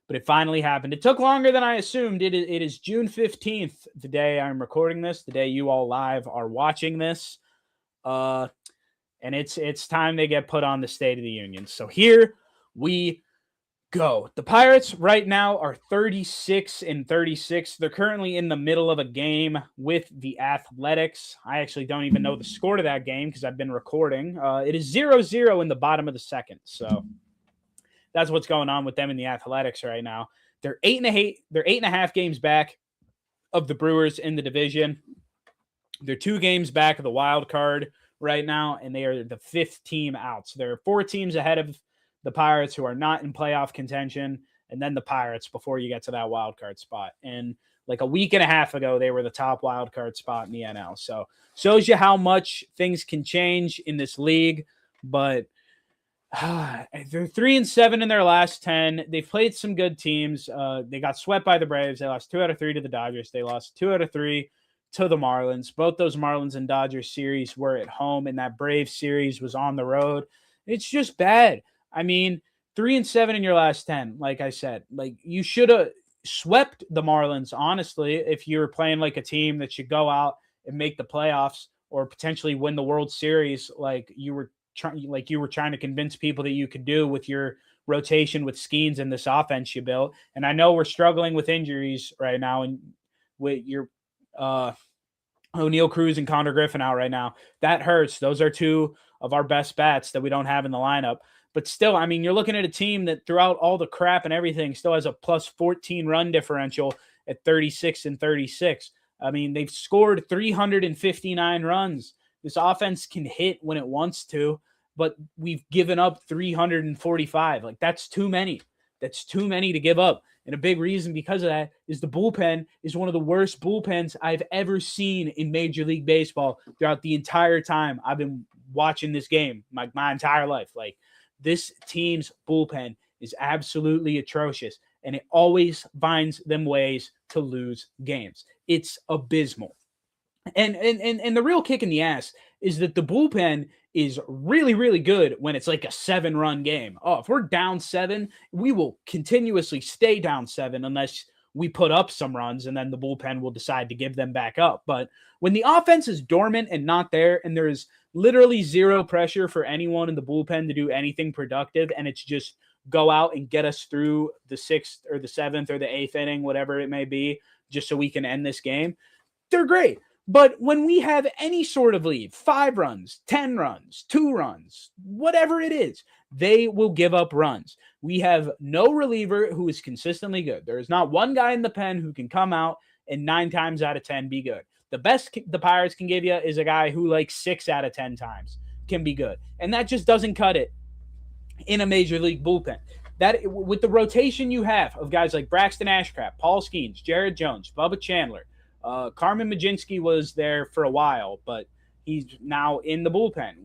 but it finally happened. It took longer than I assumed. It is June 15th, the day I'm recording this, the day you all live are watching this. And it's time they get put on the State of the Union. So here we go. The Pirates right now are 36-36. They're currently in the middle of a game with the Athletics. I actually don't even know the score to that game because I've been recording. It is 0-0 in the bottom of the second. So that's what's going on with them in the Athletics right now. They're 8.5 games back of the Brewers in the division. They're 2 games back of the wild card right now, and they are the 5th team out. So there are 4 teams ahead of the Pirates who are not in playoff contention, and then the Pirates before you get to that wild card spot. And like a week and a half ago, they were the top wild card spot in the NL. So shows you how much things can change in this league. But they're 3-7 in their last 10. They've played some good teams. They got swept by the Braves. They lost 2 out of 3 to the Dodgers. They lost 2 out of 3 to the Marlins. Both those Marlins and Dodgers series were at home, and that Braves series was on the road. It's just bad. I mean, 3-7 in your last 10, like I said. Like, you should have swept the Marlins, honestly, if you were playing like a team that should go out and make the playoffs or potentially win the World Series like you were trying to convince people that you could do with your rotation with Skeens and this offense you built. And I know we're struggling with injuries right now, and with your O'Neal Cruz and Connor Griffin out right now. That hurts. Those are 2 of our best bats that we don't have in the lineup. But still, I mean, you're looking at a team that throughout all the crap and everything still has a plus 14 run differential at 36-36. I mean, they've scored 359 runs. This offense can hit when it wants to, but we've given up 345. Like, that's too many. That's too many to give up. And a big reason because of that is the bullpen is one of the worst bullpens I've ever seen in Major League Baseball throughout the entire time I've been watching this game, my entire life. Like, this team's bullpen is absolutely atrocious, and it always finds them ways to lose games. It's abysmal. And the real kick in the ass is that the bullpen is really, really good when it's like a 7-run game. Oh, if we're down 7, we will continuously stay down 7 unless we put up some runs, and then the bullpen will decide to give them back up. But when the offense is dormant and not there, and there is literally zero pressure for anyone in the bullpen to do anything productive, and it's just go out and get us through the 6th or the 7th or the 8th inning, whatever it may be, just so we can end this game, they're great. But when we have any sort of lead, 5 runs, 10 runs, 2 runs, whatever it is, they will give up runs. We have no reliever who is consistently good. There is not one guy in the pen who can come out and 9 times out of 10 be good. The best the Pirates can give you is a guy who, like, 6 out of 10 times can be good. And that just doesn't cut it in a Major League bullpen. That, with the rotation you have of guys like Braxton Ashcraft, Paul Skeens, Jared Jones, Bubba Chandler, Carmen Majinski was there for a while, but he's now in the bullpen.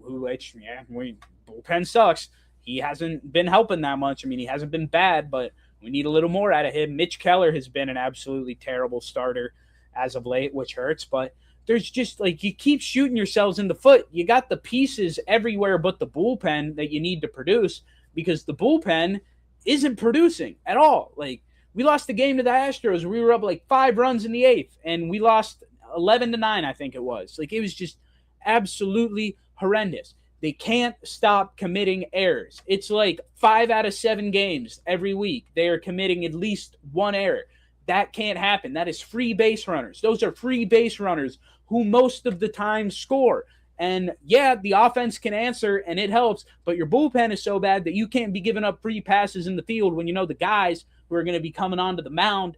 Bullpen sucks. He hasn't been helping that much. I mean, he hasn't been bad, but we need a little more out of him. Mitch Keller has been an absolutely terrible starter as of late, which hurts. But there's just, like, you keep shooting yourselves in the foot. You got the pieces everywhere but the bullpen that you need to produce, because the bullpen isn't producing at all. Like, we lost the game to the Astros. We were up like 5 runs in the 8th, and we lost 11-9, I think it was. Like, it was just absolutely horrendous. They can't stop committing errors. It's like 5 out of 7 games every week, they are committing at least 1 error. That can't happen. That is free base runners. Those are free base runners who most of the time score. And yeah, the offense can answer, and it helps, but your bullpen is so bad that you can't be giving up free passes in the field when you know the guys who are going to be coming onto the mound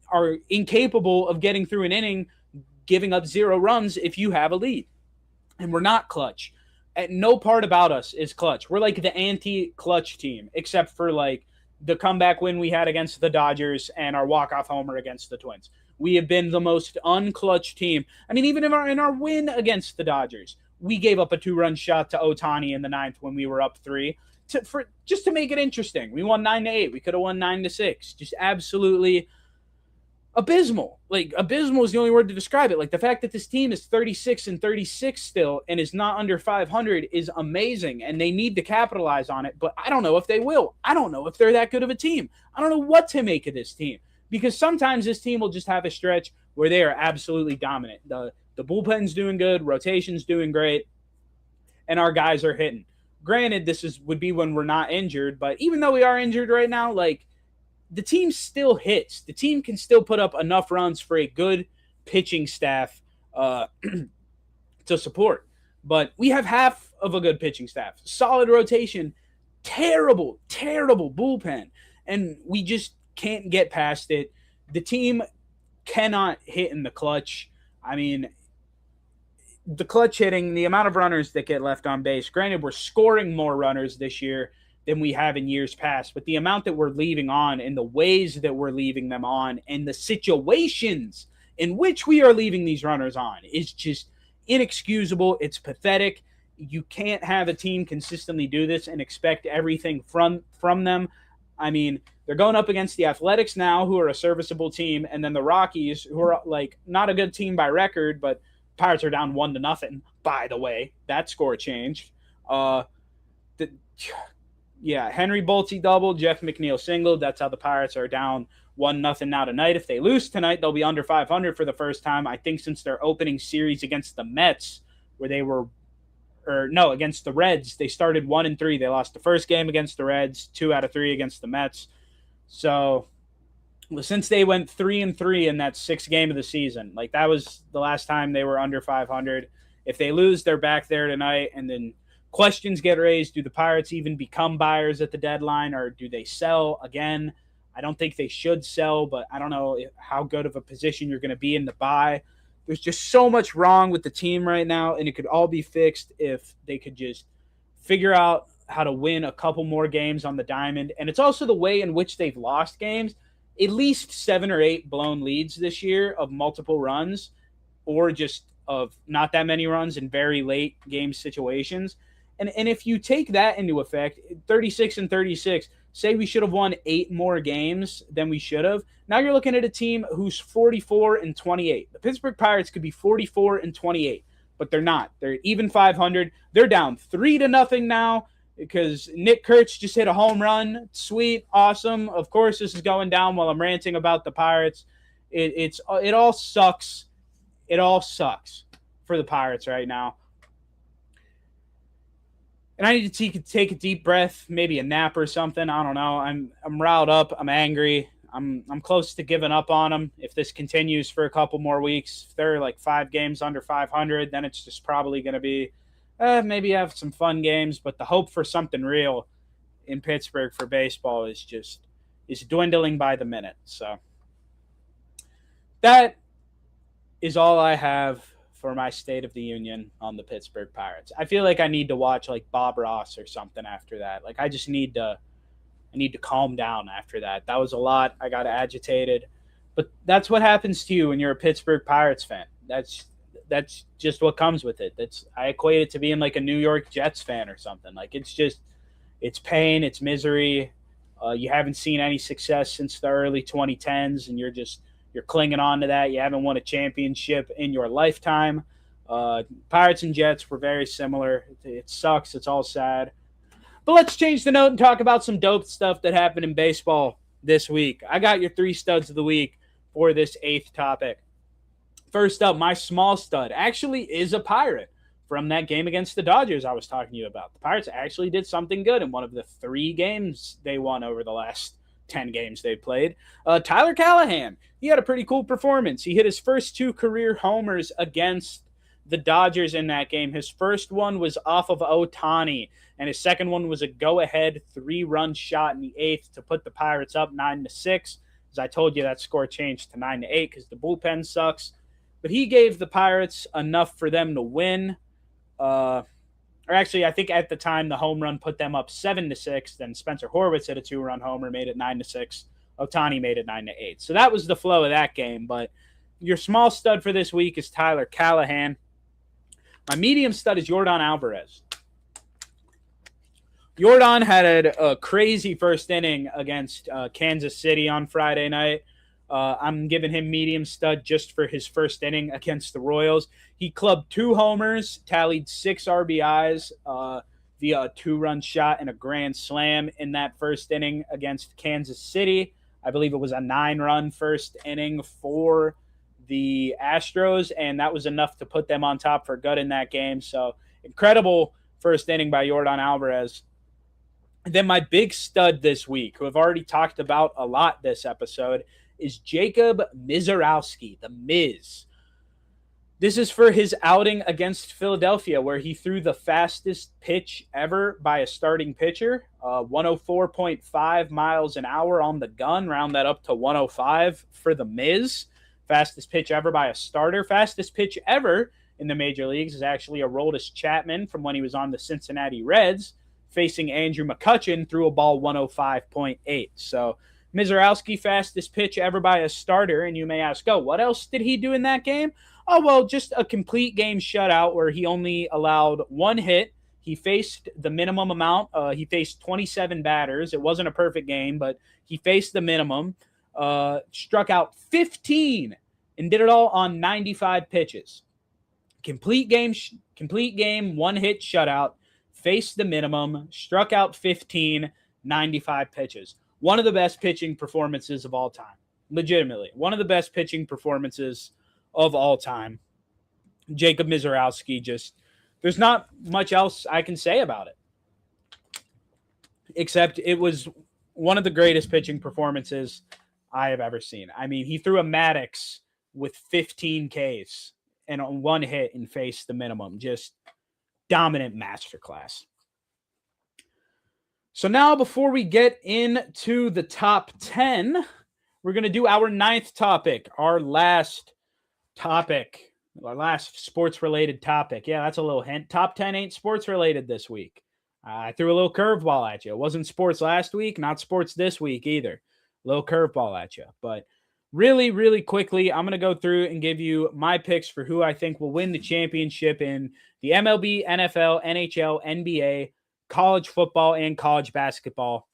are incapable of getting through an inning, giving up 0 runs if you have a lead. And we're not clutch. And no part about us is clutch. We're like the anti-clutch team, except for like the comeback win we had against the Dodgers and our walk-off homer against the Twins. We have been the most unclutch team. I mean, even in our win against the Dodgers, we gave up a 2-run shot to Ohtani in the 9th when we were up 3 just to make it interesting. We won 9-8. We could have won 9-6. Just absolutely abysmal. Like, abysmal is the only word to describe it. Like, the fact that this team is 36-36 still and is not under 500 is amazing, and they need to capitalize on it, but I don't know if they will. I don't know if they're that good of a team. I don't know what to make of this team, because sometimes this team will just have a stretch where they are absolutely dominant. The bullpen's doing good, rotation's doing great, and our guys are hitting. Granted, would be when we're not injured, but even though we are injured right now, like, the team still hits. The team can still put up enough runs for a good pitching staff to support. But we have half of a good pitching staff. Solid rotation, terrible bullpen. And we just can't get past it. The team cannot hit in the clutch. I mean, the clutch hitting, the amount of runners that get left on base. Granted, we're scoring more runners this year than we have in years past, but the amount that we're leaving on and the ways that we're leaving them on and the situations in which we are leaving these runners on is just inexcusable. It's pathetic. You can't have a team consistently do this and expect everything from them. I mean, they're going up against the Athletics now, who are a serviceable team, and then the Rockies, who are like not a good team by record, but Pirates are down 1-0. By the way, that score changed. Henry Bolte double, Jeff McNeil single. That's how the Pirates are down 1-0 now tonight. If they lose tonight, they'll be under 500 for the first time, I think, since their opening series against the Mets, where they were, against the Reds. They started 1-3. They lost the first game against the Reds, 2 out of 3 against the Mets. So, since they went 3-3 in that 6th game of the season, like, that was the last time they were under 500. If they lose, they're back there tonight, and then questions get raised. Do the Pirates even become buyers at the deadline, or do they sell again? I don't think they should sell, but I don't know how good of a position you're going to be in to buy. There's just so much wrong with the team right now, and it could all be fixed if they could just figure out how to win a couple more games on the diamond. And it's also the way in which they've lost games. At least 7 or 8 blown leads this year of multiple runs, or just of not that many runs in very late game situations. And if you take that into effect, 36-36, say we should have won 8 more games than we should have. Now you're looking at a team who's 44-28. The Pittsburgh Pirates could be 44-28, but they're not. They're even 500. They're down 3-0 now because Nick Kurtz just hit a home run. Sweet, awesome. Of course, this is going down while I'm ranting about the Pirates. It all sucks. It all sucks for the Pirates right now. And I need to take a deep breath, maybe a nap or something. I don't know. I'm riled up. I'm angry. I'm close to giving up on them. If this continues for a couple more weeks, if they're like 5 games under 500, then it's just probably going to be maybe have some fun games. But the hope for something real in Pittsburgh for baseball is dwindling by the minute. So that is all I have for my State of the Union on the Pittsburgh Pirates. I feel like I need to watch like Bob Ross or something after that. Like, I just need to calm down after that. That was a lot. I got agitated. But that's what happens to you when you're a Pittsburgh Pirates fan. That's just what comes with it. I equate it to being like a New York Jets fan or something. Like, it's pain, it's misery. You haven't seen any success since the early 2010s, and you're clinging on to that. You haven't won a championship in your lifetime. Pirates and Jets were very similar. It sucks. It's all sad. But let's change the note and talk about some dope stuff that happened in baseball this week. I got your 3 studs of the week for this 8th topic. First up, my small stud actually is a Pirate from that game against the Dodgers I was talking to you about. The Pirates actually did something good in one of the 3 games they won over the last 10 games they played. Tyler Callahan, he had a pretty cool performance. He hit his first 2 career homers against the Dodgers in that game. His first one was off of Ohtani, and his second one was a go-ahead 3-run shot in the 8th to put the Pirates up 9-6. As I told you, that score changed to 9-8 because the bullpen sucks. But he gave the Pirates enough for them to win. Or actually, I think at the time the home run put them up 7-6. Then Spencer Horwitz hit a 2-run homer, made it 9-6. Ohtani made it 9-8. So that was the flow of that game. But your small stud for this week is Tyler Callahan. My medium stud is Yordan Alvarez. Yordan had a crazy first inning against Kansas City on Friday night. I'm giving him medium stud just for his first inning against the Royals. He clubbed 2 homers, tallied 6 RBIs via a 2-run shot and a grand slam in that first inning against Kansas City. I believe it was a 9-run first inning for the Astros, and that was enough to put them on top for good in that game. So incredible first inning by Yordan Alvarez. And then my big stud this week, who I've already talked about a lot this episode, is Jacob Misiorowski, the Miz. This is for his outing against Philadelphia, where he threw the fastest pitch ever by a starting pitcher, 104.5 miles an hour on the gun, round that up to 105 for the Miz. Fastest pitch ever by a starter. Fastest pitch ever in the major leagues is actually Aroldis Chapman from when he was on the Cincinnati Reds, facing Andrew McCutchen, threw a ball 105.8. So Misiorowski, fastest pitch ever by a starter. And you may ask, oh, what else did he do in that game? Oh, well, just a complete game shutout where he only allowed 1 hit. He faced the minimum amount. He faced 27 batters. It wasn't a perfect game, but he faced the minimum. Struck out 15 and did it all on 95 pitches. Complete game, 1-hit shutout. Faced the minimum, struck out 15, 95 pitches. One of the best pitching performances of all time. Legitimately, one of the best pitching performances of all time. Jacob Misiorowski, there's not much else I can say about it. Except it was one of the greatest pitching performances I have ever seen. I mean, he threw a Maddox with 15 Ks and on 1 hit and faced the minimum. Just dominant masterclass. So now, before we get into the top 10, we're going to do our 9th topic, our last sports-related topic. Yeah, that's a little hint. Top 10 ain't sports-related this week. I threw a little curveball at you. It wasn't sports last week, not sports this week either. A little curveball at you. But really, really quickly, I'm going to go through and give you my picks for who I think will win the championship in the MLB, NFL, NHL, NBA, college football, and college basketball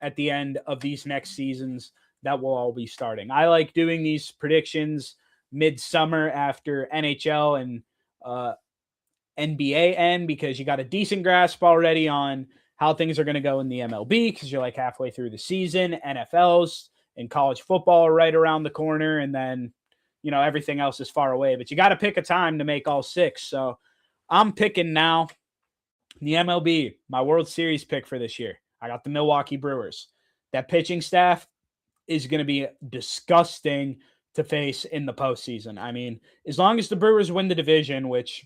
at the end of these next seasons that will all be starting. I like doing these predictions midsummer after NHL and NBA end because you got a decent grasp already on how things are going to go in the MLB because you're like halfway through the season. NFL's and college football are right around the corner, and then everything else is far away. But you got to pick a time to make all 6. So I'm picking now. The MLB, my World Series pick for this year. I got the Milwaukee Brewers. That pitching staff is going to be disgusting to face in the postseason. I mean, as long as the Brewers win the division, which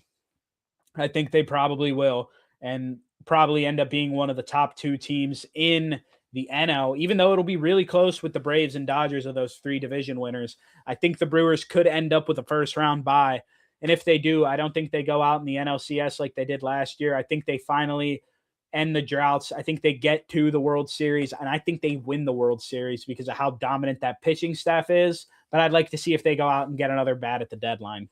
I think they probably will, and probably end up being one of the top 2 teams in the NL, even though it'll be really close with the Braves and Dodgers of those 3 division winners, I think the Brewers could end up with a first-round bye. And if they do, I don't think they go out in the NLCS like they did last year. I think they finally end the droughts. I think they get to the World Series, and I think they win the World Series because of how dominant that pitching staff is. But I'd like to see if they go out and get another bat at the deadline.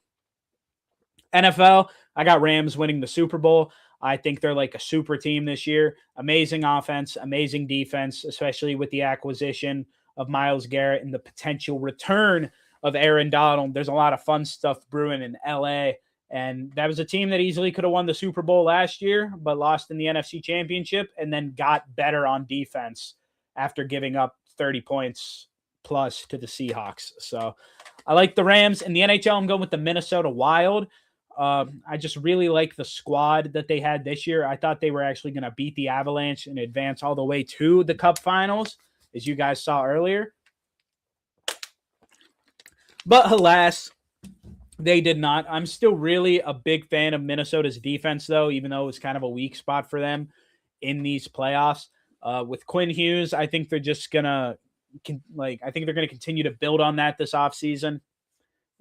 NFL, I got Rams winning the Super Bowl. I think they're like a super team this year. Amazing offense, amazing defense, especially with the acquisition of Myles Garrett and the potential return of Aaron Donald. There's a lot of fun stuff brewing in LA. And that was a team that easily could have won the Super Bowl last year, but lost in the NFC Championship and then got better on defense after giving up 30 points plus to the Seahawks. So I like the Rams. In the NHL, I'm going with the Minnesota Wild. I just really like the squad that they had this year. I thought they were actually going to beat the Avalanche and advance all the way to the Cup Finals, as you guys saw earlier. But alas, they did not. I'm still really a big fan of Minnesota's defense, though, even though it was kind of a weak spot for them in these playoffs. With Quinn Hughes, I think they're just going to continue to build on that this offseason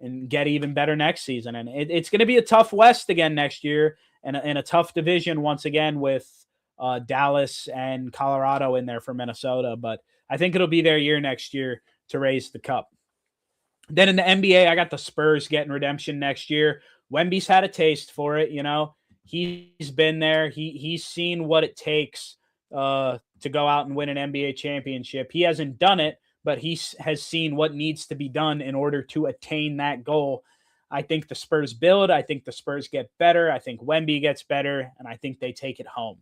and get even better next season. And it's going to be a tough West again next year and a tough division once again with Dallas and Colorado in there for Minnesota. But I think it'll be their year next year to raise the cup. Then in the NBA, I got the Spurs getting redemption next year. Wemby's had a taste for it, He's been there. He's seen what it takes to go out and win an NBA championship. He hasn't done it, but has seen what needs to be done in order to attain that goal. I think the Spurs build. I think the Spurs get better. I think Wemby gets better, and I think they take it home.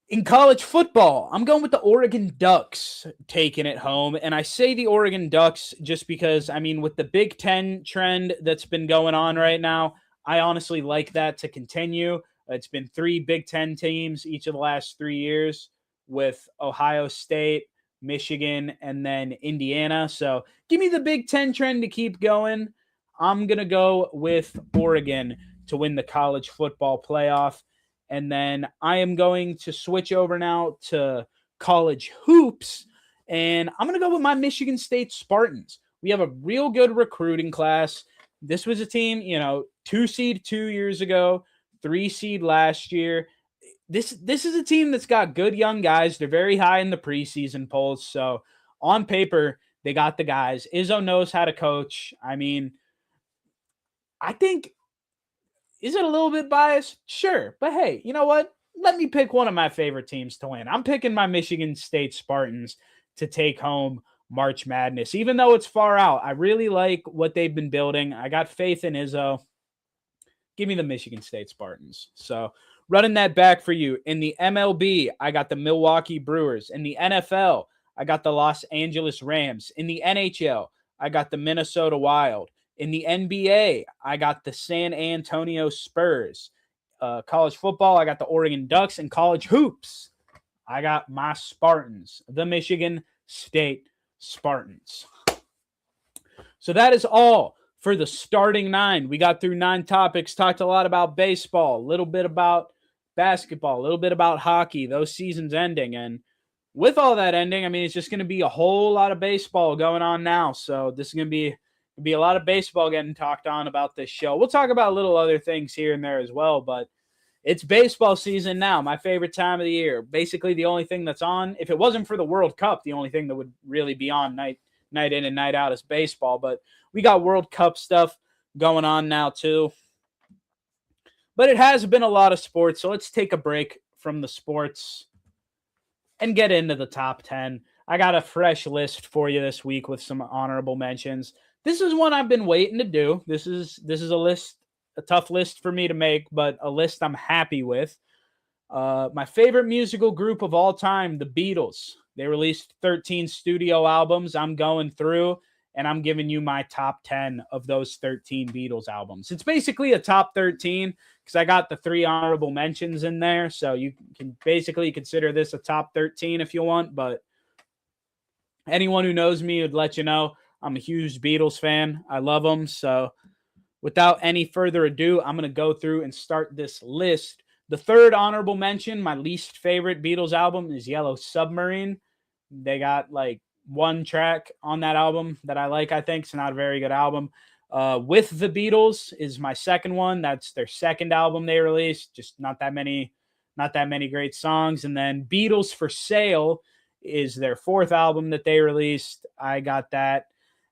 In college football, I'm going with the Oregon Ducks taking it home. And I say the Oregon Ducks just because, with the Big Ten trend that's been going on right now, I honestly like that to continue. It's been 3 Big Ten teams each of the last 3 years with Ohio State, Michigan, and then Indiana. So give me the Big Ten trend to keep going. I'm going to go with Oregon to win the college football playoff. And then I am going to switch over now to college hoops. And I'm going to go with my Michigan State Spartans. We have a real good recruiting class. This was a team, 2 seed 2 years ago, 3 seed last year. This is a team that's got good young guys. They're very high in the preseason polls. So on paper, they got the guys. Izzo knows how to coach. I think, is it a little bit biased? Sure. But hey, you know what? Let me pick one of my favorite teams to win. I'm picking my Michigan State Spartans to take home March Madness. Even though it's far out, I really like what they've been building. I got faith in Izzo. Give me the Michigan State Spartans. So running that back for you. In the MLB, I got the Milwaukee Brewers. In the NFL, I got the Los Angeles Rams. In the NHL, I got the Minnesota Wild. In the NBA, I got the San Antonio Spurs. College football, I got the Oregon Ducks. And college hoops, I got my Spartans, the Michigan State Spartans. So that is all for the starting 9. We got through 9 topics, talked a lot about baseball, a little bit about basketball, a little bit about hockey, those seasons ending. And with all that ending, it's just going to be a whole lot of baseball going on now. So this is going to be a lot of baseball getting talked on about this show. We'll talk about little other things here and there as well, but it's baseball season now, my favorite time of the year. Basically, the only thing that's on, if it wasn't for the World Cup, the only thing that would really be on night in and night out is baseball. But we got World Cup stuff going on now too. But it has been a lot of sports, so let's take a break from the sports and get into the top 10. I got a fresh list for you this week with some honorable mentions. This is one I've been waiting to do. This is a tough list for me to make, but a list I'm happy with. My favorite musical group of all time, the Beatles. They released 13 studio albums. I'm going through, and I'm giving you my top 10 of those 13 Beatles albums. It's basically a top 13 because I got the 3 honorable mentions in there, so you can basically consider this a top 13 if you want, but anyone who knows me would let you know I'm a huge Beatles fan. I love them. So without any further ado, I'm going to go through and start this list. The 3rd honorable mention, my least favorite Beatles album, is Yellow Submarine. They got 1 track on that album that I like, I think. It's not a very good album. With the Beatles is my 2nd one. That's their 2nd album they released. Just not that many great songs. And then Beatles for Sale is their 4th album that they released. I got that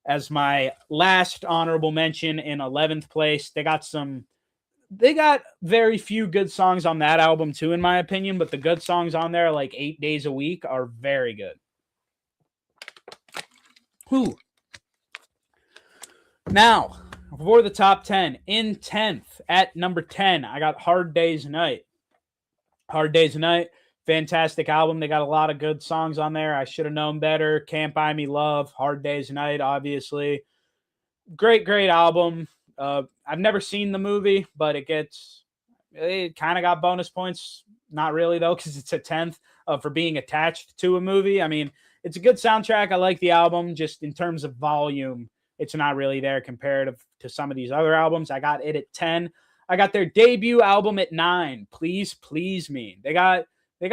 as my last honorable mention in 11th place. They got very few good songs on that album too, in my opinion, but the good songs on there, like 8 Days a Week, are very good. Now, for the top 10, in 10th, at number 10, I got Hard Day's Night. Hard Day's Night, fantastic album. They got a lot of good songs on there. I Should Have Known Better, Can't Buy Me Love, Hard Day's Night, obviously. Great album. I've never seen the movie, but it kind of got bonus points. Not really, though, because it's a 10th for being attached to a movie. It's a good soundtrack. I like the album. Just in terms of volume, it's not really there comparative to some of these other albums. I got it at 10. I got their debut album at 9, Please Please Me. They got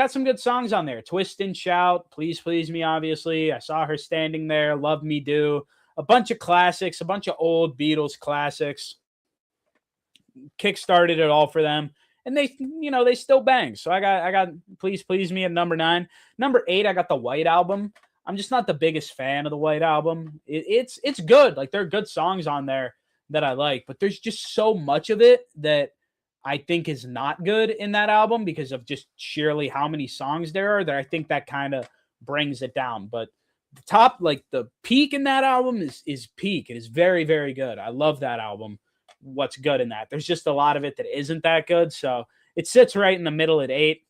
some good songs on there. Twist and Shout, Please Please Me, obviously. I Saw Her Standing There, Love Me Do. A bunch of classics, a bunch of old Beatles classics. Kickstarted it all for them. And they still bang. So I got Please Please Me at number 9. Number 8, I got the White Album. I'm just not the biggest fan of the White Album. It's good. There are good songs on there that I like, but there's just so much of it that I think is not good in that album because of just sheerly how many songs there are, that I think that kind of brings it down. But the top, like the peak in that album is peak. It is very, very good. I love that album. What's good in that? There's just a lot of it that isn't that good. So it sits right in the middle at 8.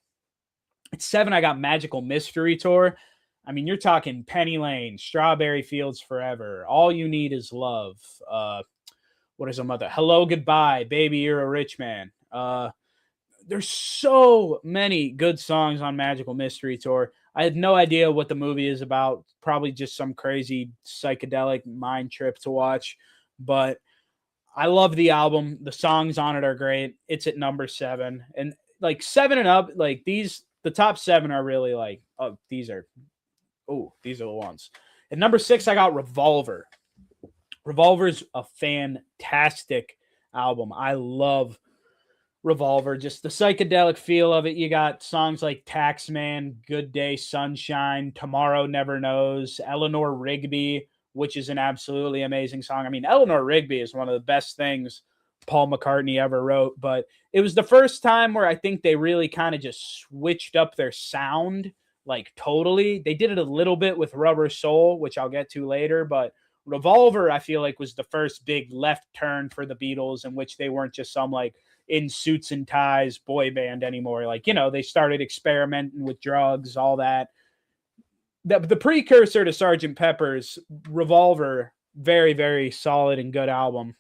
At 7, I got Magical Mystery Tour. I mean, you're talking Penny Lane, Strawberry Fields Forever, All You Need Is Love. What is a mother? Hello, Goodbye, Baby, You're a Rich Man. There's so many good songs on Magical Mystery Tour. I had no idea what the movie is about. Probably just some crazy psychedelic mind trip to watch. But I love the album. The songs on it are great. It's at number 7. And like 7 and up, like the top 7 are really like, these are the ones. At number 6, I got Revolver. Revolver's a fantastic album. I love Revolver, just the psychedelic feel of it. You got songs like Taxman, Good Day, Sunshine, Tomorrow Never Knows, Eleanor Rigby, which is an absolutely amazing song. I mean, Eleanor Rigby is one of the best things Paul McCartney ever wrote, but it was the first time where I think they really kind of just switched up their sound, like totally. They did it a little bit with Rubber Soul, which I'll get to later, but Revolver, I feel like, was the first big left turn for the Beatles, in which they weren't just some like in suits and ties boy band anymore. Like, they started experimenting with drugs, all that. The precursor to Sgt. Pepper's, Revolver, very, very solid and good album.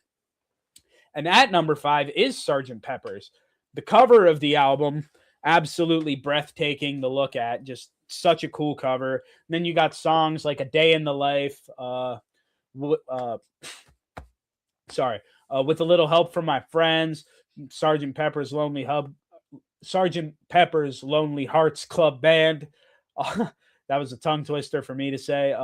And at number 5 is Sgt. Pepper's. The cover of the album, absolutely breathtaking to look at. Just such a cool cover. And then you got songs like A Day in the Life, With a Little Help from My Friends, Sgt. Pepper's Lonely Hearts Club Band. That was a tongue twister for me to say.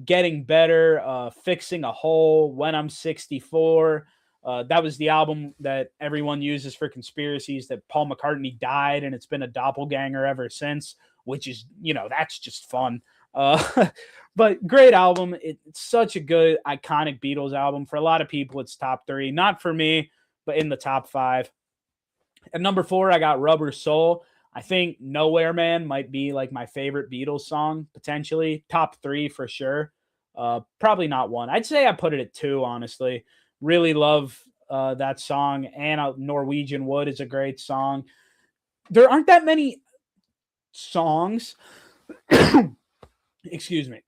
Getting Better, Fixing a Hole, When I'm 64. That was the album that everyone uses for conspiracies that Paul McCartney died, and it's been a doppelganger ever since, which is, that's just fun. But great album. It's such a good, iconic Beatles album. For a lot of people, it's top 3. Not for me, but in the top 5. At number 4, I got Rubber Soul. I think Nowhere Man might be like my favorite Beatles song, potentially. Top 3 for sure. Probably not 1. I'd say I put it at 2, honestly. Really love that song. And Norwegian Wood is a great song. There aren't that many songs excuse me,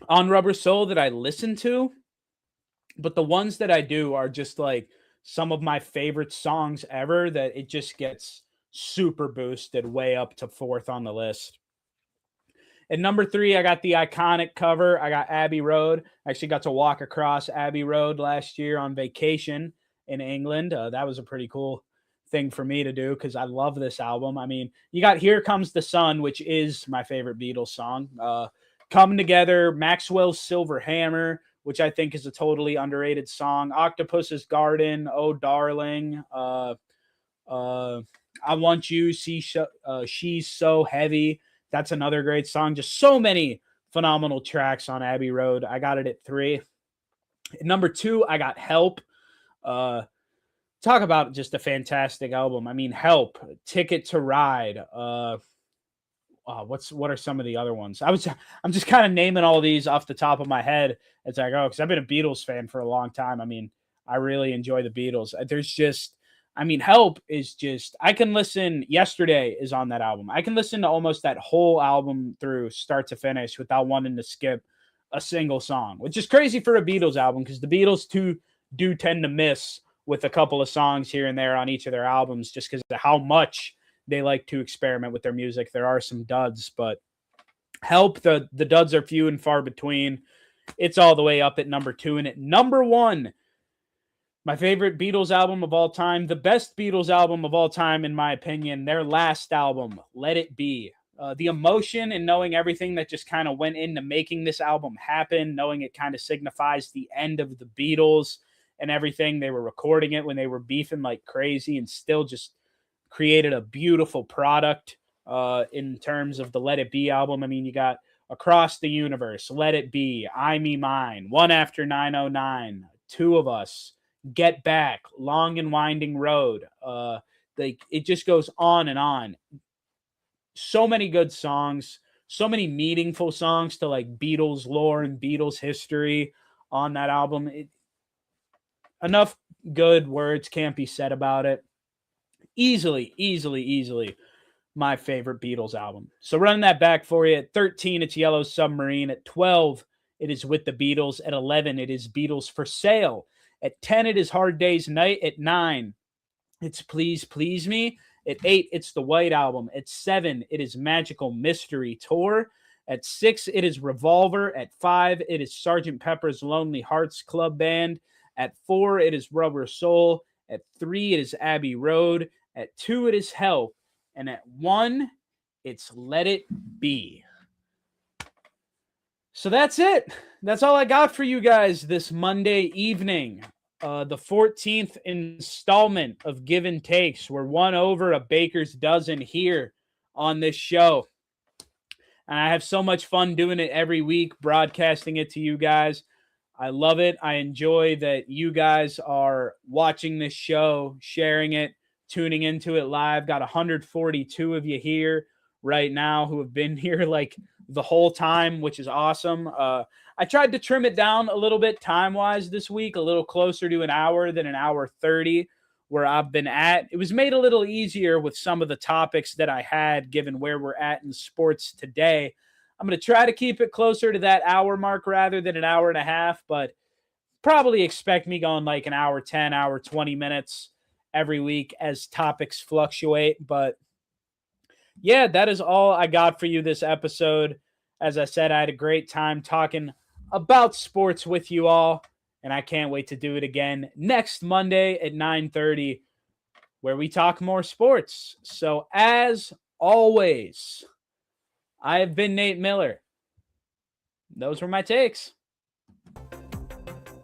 on Rubber Soul that I listen to, but the ones that I do are just like some of my favorite songs ever, that it just gets super boosted way up to 4th on the list. At number 3, I got the iconic cover. I got Abbey Road. I actually got to walk across Abbey Road last year on vacation in England. That was a pretty cool thing for me to do because I love this album. I mean, you got Here Comes the Sun, which is my favorite Beatles song. Come Together, Maxwell's Silver Hammer, which I think is a totally underrated song. Octopus's Garden, Oh Darling, I Want You, She's So Heavy. That's another great song. Just so many phenomenal tracks on Abbey Road. I got it at 3. At number 2, I got Help. Talk about just a fantastic album. I mean, Help, Ticket to Ride. What are some of the other ones? I'm just kind of naming all these off the top of my head as I go, because I've been a Beatles fan for a long time. I mean, I really enjoy the Beatles. Help is just, I can listen. Yesterday is on that album. I can listen to almost that whole album through start to finish without wanting to skip a single song, which is crazy for a Beatles album because the Beatles do tend to miss with a couple of songs here and there on each of their albums just because of how much they like to experiment with their music. There are some duds, but Help, the duds are few and far between. It's all the way up at number 2. And at number 1, my favorite Beatles album of all time, the best Beatles album of all time, in my opinion, their last album, Let It Be. The emotion and knowing everything that just kind of went into making this album happen, knowing it kind of signifies the end of the Beatles and everything. They were recording it when they were beefing like crazy and still just created a beautiful product in terms of the Let It Be album. I mean, you got Across the Universe, Let It Be, I Me Mine, One After 909, Two of Us, Get Back, Long and Winding Road. It just goes on and on. So many good songs, so many meaningful songs to like Beatles lore and Beatles history on that album. Enough good words can't be said about it. Easily my favorite Beatles album. So running that back for you, at 13, it's Yellow Submarine. At 12, it is With the Beatles. At 11, it is Beatles for Sale. At 10, it is Hard Day's Night. At 9, it's Please Please Me. At 8, it's the White Album. At 7, it is Magical Mystery Tour. At 6, it is Revolver. At 5, it is Sgt. Pepper's Lonely Hearts Club Band. At 4, it is Rubber Soul. At 3, it is Abbey Road. At 2, it is Help. And at 1, it's Let It Be. So that's it. That's all I got for you guys this Monday evening. The 14th installment of Givin Takes. We're one over a baker's dozen here on this show. And I have so much fun doing it every week, broadcasting it to you guys. I love it. I enjoy that you guys are watching this show, sharing it, tuning into it live. Got 142 of you here right now who have been here like the whole time, which is awesome. I tried to trim it down a little bit time-wise this week, a little closer to an hour than an hour 30 where I've been at. It was made a little easier with some of the topics that I had given where we're at in sports today. I'm going to try to keep it closer to that hour mark rather than an hour and a half, but probably expect me going like an hour 10, hour 20 minutes every week as topics fluctuate. But yeah, that is all I got for you this episode. As I said, I had a great time talking about sports with you all, and I can't wait to do it again next Monday at 9:30 where we talk more sports. So as always, I have been Nate Miller. Those were my takes.